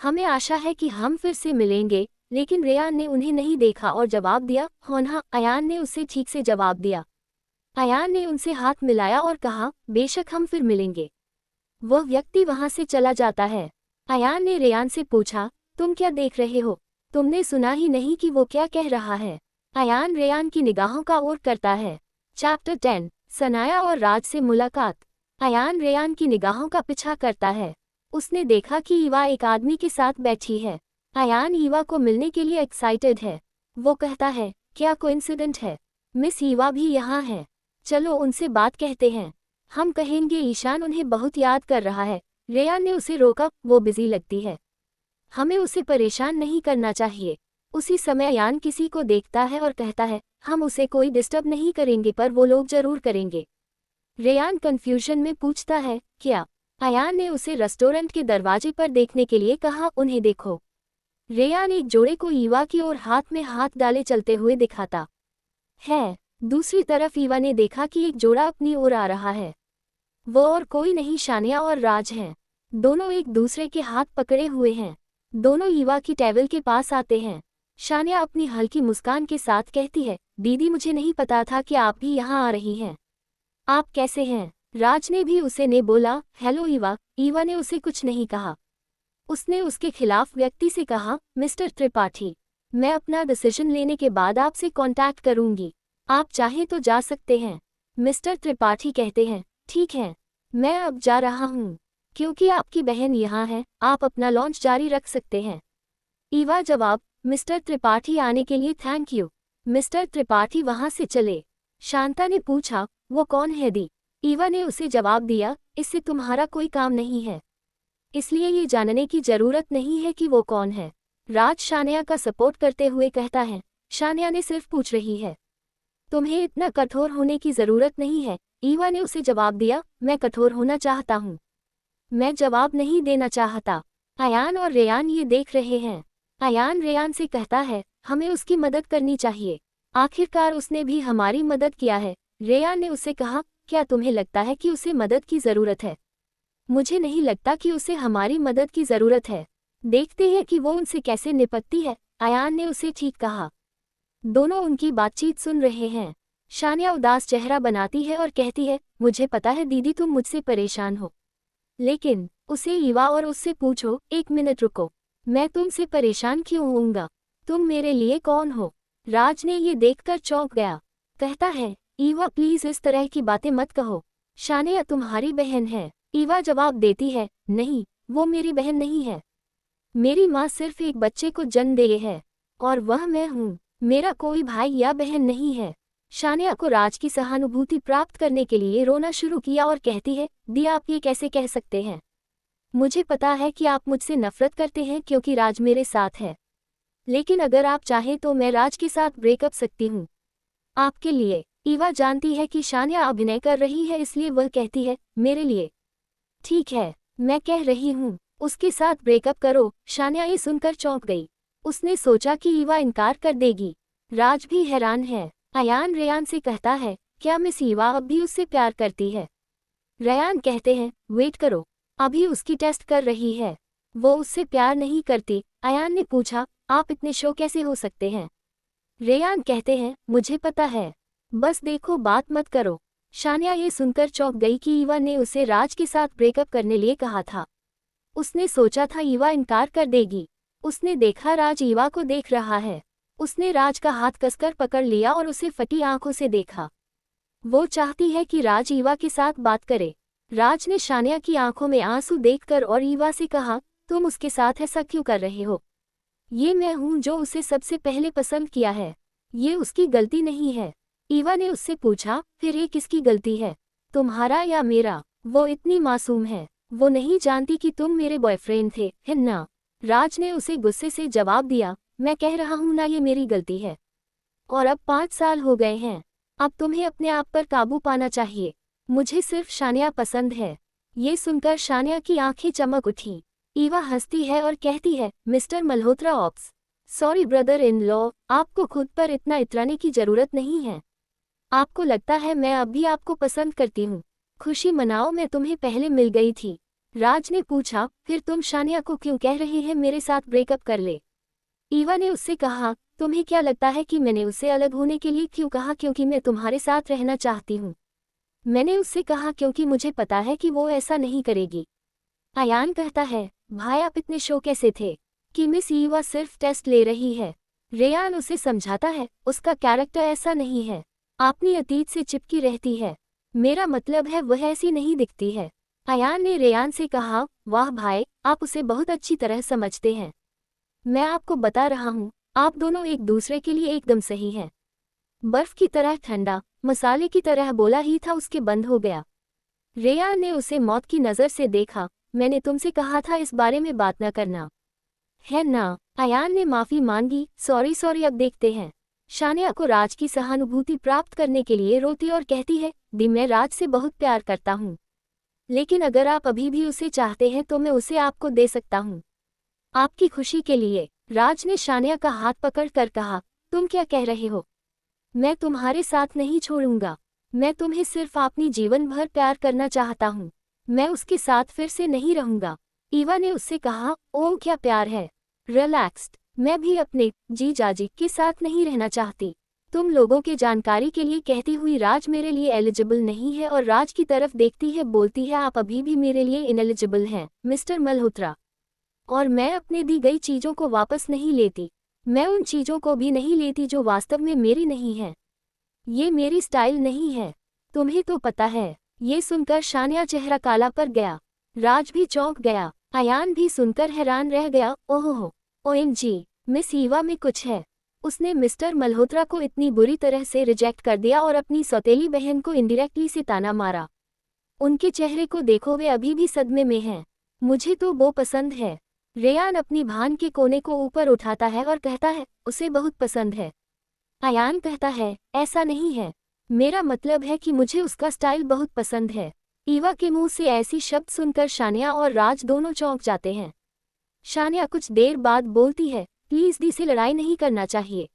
[SPEAKER 1] हमें आशा है कि हम फिर से मिलेंगे। लेकिन रेयान ने उन्हें नहीं देखा और जवाब दिया, हाँ। अयान ने उससे ठीक से जवाब दिया। अयान ने उनसे हाथ मिलाया और कहा, बेशक हम फिर मिलेंगे। वह व्यक्ति वहां से चला जाता है। अयान ने रेयान से पूछा, तुम क्या देख रहे हो? तुमने सुना ही नहीं कि वो क्या कह रहा है? अयान रेयान की निगाहों का ओर करता है। चैप्टर 10, सनाया और राज से मुलाकात। अयान रेयान की निगाहों का पीछा करता है। उसने देखा कि ईवा एक आदमी के साथ बैठी है। अयान ईवा को मिलने के लिए एक्साइटेड है। वो कहता है, क्या कोइंसिडेंट है? मिस ईवा भी यहाँ है। चलो उनसे बात कहते हैं। हम कहेंगे ईशान उन्हें बहुत याद कर रहा है। रेयान ने उसे रोका, वो बिजी लगती है। हमें उसे परेशान नहीं करना चाहिए। उसी समय अयान किसी को देखता है और कहता है, हम उसे कोई डिस्टर्ब नहीं करेंगे पर वो लोग जरूर करेंगे। रेयान कंफ्यूजन में पूछता है, क्या? अयान ने उसे रेस्टोरेंट के दरवाजे पर देखने के लिए कहा, उन्हें देखो। रेयान एक जोड़े को ईवा की ओर हाथ में हाथ डाले चलते हुए दिखाता है। दूसरी तरफ ईवा ने देखा कि एक जोड़ा अपनी ओर आ रहा है। वो और कोई नहीं, शानिया और राज हैं। दोनों एक दूसरे के हाथ पकड़े हुए हैं। दोनों ईवा की टेबल के पास आते हैं। शानिया अपनी हल्की मुस्कान के साथ कहती है, दीदी, मुझे नहीं पता था कि आप भी यहाँ आ रही हैं। आप कैसे हैं? राज ने भी उसे ने बोला, हेलो ईवा। ईवा ने उसे कुछ नहीं कहा। उसने उसके खिलाफ व्यक्ति से कहा, मिस्टर त्रिपाठी, मैं अपना डिसीजन लेने के बाद आपसे कांटेक्ट करूंगी। आप चाहें तो जा सकते हैं। मिस्टर त्रिपाठी कहते हैं, ठीक है, मैं अब जा रहा हूँ। क्योंकि आपकी बहन यहाँ है, आप अपना लॉन्च जारी रख सकते हैं। ईवा जवाब, मिस्टर त्रिपाठी आने के लिए थैंक यू। मिस्टर त्रिपाठी वहाँ से चले। शांता ने पूछा, वो कौन है दी? ईवा ने उसे जवाब दिया, इससे तुम्हारा कोई काम नहीं है, इसलिए ये जानने की जरूरत नहीं है कि वो कौन है। राज शानिया का सपोर्ट करते हुए कहता है, शानिया ने सिर्फ पूछ रही है, तुम्हें इतना कठोर होने की जरूरत नहीं है। ईवा ने उसे जवाब दिया, मैं कठोर होना चाहता हूँ। मैं जवाब नहीं देना चाहता। अयान और रेयान ये देख रहे हैं। अयान रेयान से कहता है, हमें उसकी मदद करनी चाहिए। आखिरकार उसने भी हमारी मदद किया है। रेयान ने उससे कहा, क्या तुम्हें लगता है कि उसे मदद की जरूरत है? मुझे नहीं लगता कि उसे हमारी मदद की जरूरत है। देखते हैं कि वो उनसे कैसे निपटती है। अयान ने उसे ठीक कहा। दोनों उनकी बातचीत सुन रहे हैं। शानिया उदास चेहरा बनाती है और कहती है, मुझे पता है दीदी, तुम मुझसे परेशान हो। लेकिन उसे ईवा और उससे पूछो, एक मिनट रुको, मैं तुमसे परेशान क्यों होऊंगा? तुम मेरे लिए कौन हो? राज ने ये देखकर चौंक गया। कहता है, ईवा प्लीज इस तरह की बातें मत कहो। शानिया तुम्हारी बहन है। ईवा जवाब देती है, नहीं, वो मेरी बहन नहीं है। मेरी माँ सिर्फ एक बच्चे को जन्म दे है और वह मैं हूँ। मेरा कोई भाई या बहन नहीं है। शानिया को राज की सहानुभूति प्राप्त करने के लिए रोना शुरू किया और कहती है, दी, आप ये कैसे कह सकते हैं? मुझे पता है कि आप मुझसे नफरत करते हैं क्योंकि राज मेरे साथ है। लेकिन अगर आप चाहें तो मैं राज के साथ ब्रेकअप सकती हूँ आपके लिए। ईवा जानती है कि शानिया अभिनय कर रही है, इसलिए वह कहती है, मेरे लिए ठीक है, मैं कह रही हूँ, उसके साथ ब्रेकअप करो। शानिया ये सुनकर चौंक गई। उसने सोचा कि ईवा इनकार कर देगी। राज भी हैरान है। अयान रेयान से कहता है, क्या मिस ईवा अब भी उससे प्यार करती है? रेयान कहते हैं, वेट करो, अभी उसकी टेस्ट कर रही है। वो उससे प्यार नहीं करती। अयान ने पूछा, आप इतने शो कैसे हो सकते हैं? रेयान कहते हैं, मुझे पता है, बस देखो, बात मत करो। शानिया ये सुनकर चौंक गई कि ईवा ने उसे राज के साथ ब्रेकअप करने लिए कहा था। उसने सोचा था ईवा इनकार कर देगी। उसने देखा राज ईवा को देख रहा है। उसने राज का हाथ कसकर पकड़ लिया और उसे फटी आंखों से देखा। वो चाहती है कि राज ईवा के साथ बात करे। राज ने शानिया की आंखों में आंसू देखकर और ईवा से कहा, तुम उसके साथ ऐसा क्यों कर रहे हो? ये मैं हूं जो उसे सबसे पहले पसंद किया है। ये उसकी गलती नहीं है। ईवा ने उससे पूछा, फिर ये किसकी गलती है, तुम्हारा या मेरा? वो इतनी मासूम है, वो नहीं जानती कि तुम मेरे बॉयफ्रेंड थे, है ना? राज ने उसे गुस्से से जवाब दिया, मैं कह रहा हूं ना, ये मेरी गलती है। और अब 5 साल हो गए हैं। अब तुम्हें अपने आप पर काबू पाना चाहिए। मुझे सिर्फ शानिया पसंद है। ये सुनकर शानिया की आंखें चमक उठी। ईवा हंसती है और कहती है, mister Malhotra ops, sorry brother in law, आपको खुद पर इतना इतराने की जरूरत नहीं है। आपको लगता है मैं अब भी आपको पसंद करती हूँ। खुशी मनाओ, मैं तुम्हें पहले मिल गई थी। राज ने पूछा, फिर तुम शानिया को क्यों कह रहे हैं मेरे साथ ब्रेकअप कर ले? ईवा ने उससे कहा, तुम्हें क्या लगता है कि मैंने उससे अलग होने के लिए क्यों कहा? क्योंकि मैं तुम्हारे साथ रहना चाहती हूँ। मैंने उससे कहा क्योंकि मुझे पता है कि वो ऐसा नहीं करेगी। अयान कहता है, भाई आप इतने शो कैसे थे कि मिस ईवा सिर्फ टेस्ट ले रही है? रेयान उसे समझाता है, उसका कैरेक्टर ऐसा नहीं है, अपनी अतीत से चिपकी रहती है। मेरा मतलब है वह ऐसी नहीं दिखती है। अयान ने रेयान से कहा, वाह भाई, आप उसे बहुत अच्छी तरह समझते हैं। मैं आपको बता रहा हूँ, आप दोनों एक दूसरे के लिए एकदम सही हैं। बर्फ की तरह ठंडा, मसाले की तरह बोला ही था उसके बंद हो गया। रेयान ने उसे मौत की नज़र से देखा, मैंने तुमसे कहा था इस बारे में बात न करना, है ना? अयान ने माफ़ी मांगी, सॉरी अब देखते हैं। शानिया को राज की सहानुभूति प्राप्त करने के लिए रोती और कहती है, दी मैं राज से बहुत प्यार करता हूँ, लेकिन अगर आप अभी भी उसे चाहते हैं तो मैं उसे आपको दे सकता हूँ, आपकी खुशी के लिए। राज ने शानिया का हाथ पकड़ कर कहा, तुम क्या कह रहे हो? मैं तुम्हारे साथ नहीं छोड़ूंगा। मैं तुम्हें सिर्फ अपनी जीवन भर प्यार करना चाहता हूँ। मैं उसके साथ फिर से नहीं रहूंगा। ईवा ने उससे कहा, ओह क्या प्यार है। रिलैक्स्ड, मैं भी अपने जीजाजी के साथ नहीं रहना चाहती। तुम लोगों के जानकारी के लिए कहती हुई, राज मेरे लिए एलिजिबल नहीं है। और राज की तरफ देखती है, बोलती है, आप अभी भी मेरे लिए इनएलिजिबल हैं मिस्टर मल्होत्रा। और मैं अपने दी गई चीज़ों को वापस नहीं लेती। मैं उन चीज़ों को भी नहीं लेती जो वास्तव में मेरी नहीं है। ये मेरी स्टाइल नहीं है, तुम्हें तो पता है। ये सुनकर शानिया चेहरा काला पड़ गया। राज भी चौंक गया। अयान भी सुनकर हैरान रह गया। ओहो, ओएमजी, मिस ईवा में कुछ है। उसने मिस्टर मल्होत्रा को इतनी बुरी तरह से रिजेक्ट कर दिया और अपनी सौतेली बहन को इनडायरेक्टली से ताना मारा। उनके चेहरे को देखो, वे अभी भी सदमे में हैं। मुझे तो वो पसंद है। रेयान अपनी भान के कोने को ऊपर उठाता है और कहता है, उसे बहुत पसंद है। अयान कहता है, ऐसा नहीं है, मेरा मतलब है कि मुझे उसका स्टाइल बहुत पसंद है। ईवा के मुंह से ऐसी शब्द सुनकर शानिया और राज दोनों चौंक जाते हैं। शानिया कुछ देर बाद बोलती है, प्लीज दी से लड़ाई नहीं करना चाहिए।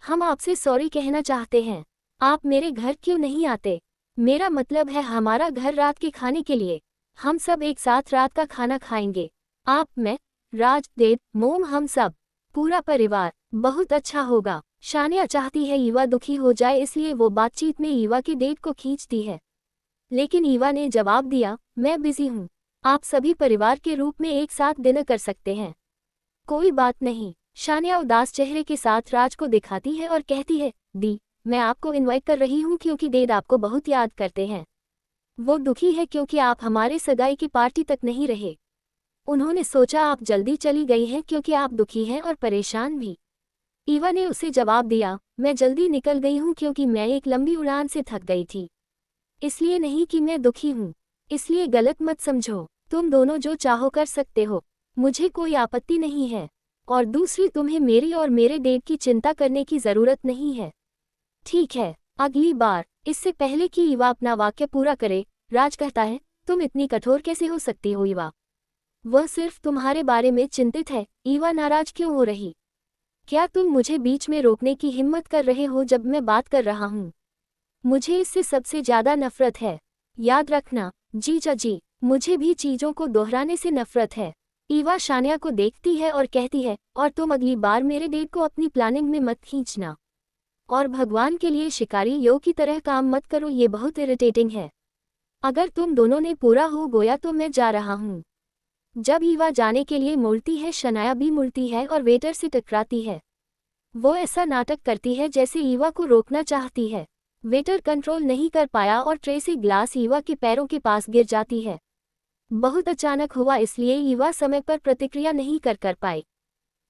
[SPEAKER 1] हम आपसे सॉरी कहना चाहते हैं। आप मेरे घर क्यों नहीं आते? मेरा मतलब है हमारा घर रात के खाने के लिए। हम सब एक साथ रात का खाना खाएंगे। आप, मैं, राज, देव, मोम, हम सब, पूरा परिवार। बहुत अच्छा होगा। शानिया चाहती है ईवा दुखी हो जाए, इसलिए वो बातचीत में ईवा के डेट को खींचती है। लेकिन ईवा ने जवाब दिया, मैं बिजी हूँ। आप सभी परिवार के रूप में एक साथ डिनर कर सकते हैं। कोई बात नहीं। शानिया उदास चेहरे के साथ राज को दिखाती है और कहती है, दी, मैं आपको इनवाइट कर रही हूँ क्योंकि डेड आपको बहुत याद करते हैं। वो दुखी है क्योंकि आप हमारे सगाई की पार्टी तक नहीं रहे। उन्होंने सोचा आप जल्दी चली गई हैं क्योंकि आप दुखी हैं और परेशान भी। ईवा ने उसे जवाब दिया, मैं जल्दी निकल गई हूँ क्योंकि मैं एक लंबी उड़ान से थक गई थी। इसलिए नहीं कि मैं दुखी हूँ। इसलिए गलत मत समझो। तुम दोनों जो चाहो कर सकते हो, मुझे कोई आपत्ति नहीं है। और दूसरी, तुम्हें मेरी और मेरे डेट की चिंता करने की जरूरत नहीं है। ठीक है, अगली बार। इससे पहले कि ईवा अपना वाक्य पूरा करे, राज कहता है, तुम इतनी कठोर कैसे हो सकती हो ईवा? वह सिर्फ तुम्हारे बारे में चिंतित है। ईवा नाराज क्यों हो रही? क्या तुम मुझे बीच में रोकने की हिम्मत कर रहे हो जब मैं बात कर रहा हूँ? मुझे इससे सबसे ज्यादा नफरत है। याद रखना, जीजा जी, मुझे भी चीजों को दोहराने से नफरत है। ईवा शानिया को देखती है और कहती है, और तुम अगली बार मेरे डेट को अपनी प्लानिंग में मत खींचना। और भगवान के लिए शिकारी यो की तरह काम मत करो, ये बहुत इरिटेटिंग है। अगर तुम दोनों ने पूरा हो गया तो मैं जा रहा हूँ। जब ईवा जाने के लिए मुड़ती है, शनाया भी मुड़ती है और वेटर से टकराती है। वो ऐसा नाटक करती है जैसे ईवा को रोकना चाहती है। वेटर कंट्रोल नहीं कर पाया और ट्रे से ग्लास ईवा के पैरों के पास गिर जाती है। बहुत अचानक हुआ, इसलिए ईवा समय पर प्रतिक्रिया नहीं कर पाई।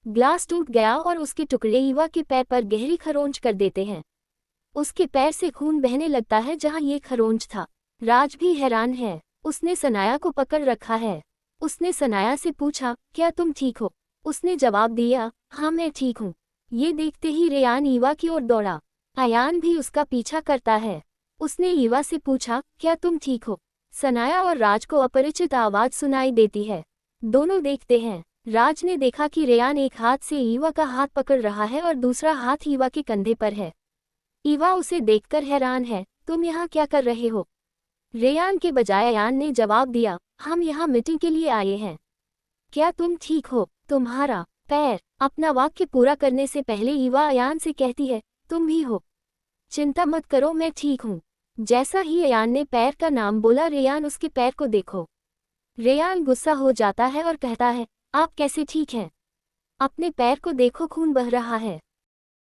[SPEAKER 1] ग्लास टूट गया और उसके टुकड़े ईवा के पैर पर गहरी खरोंच कर देते हैं। उसके पैर से खून बहने लगता है जहां ये खरोंच था। राज भी हैरान है। उसने सनाया को पकड़ रखा है। उसने सनाया से पूछा, क्या तुम ठीक हो? उसने जवाब दिया, हाँ मैं ठीक हूँ। ये देखते ही रेयान ईवा की ओर दौड़ा। अयान भी उसका पीछा करता है। उसने ईवा से पूछा, क्या तुम ठीक हो? सनाया और राज को अपरिचित आवाज सुनाई देती है। दोनों देखते हैं। राज ने देखा कि रेयान एक हाथ से ईवा का हाथ पकड़ रहा है और दूसरा हाथ ईवा के कंधे पर है। ईवा उसे देखकर हैरान है। तुम यहाँ क्या कर रहे हो? रेयान के बजाय अयान ने जवाब दिया, हम यहाँ मीटिंग के लिए आए हैं। क्या तुम ठीक हो? तुम्हारा पैर। अपना वाक्य पूरा करने से पहले ईवा अयान से कहती है, तुम भी हो? चिंता मत करो, मैं ठीक हूँ। जैसा ही अयान ने पैर का नाम बोला, रेयान उसके पैर को देखो। रेयान गुस्सा हो जाता है और कहता है, आप कैसे ठीक हैं? अपने पैर को देखो, खून बह रहा है।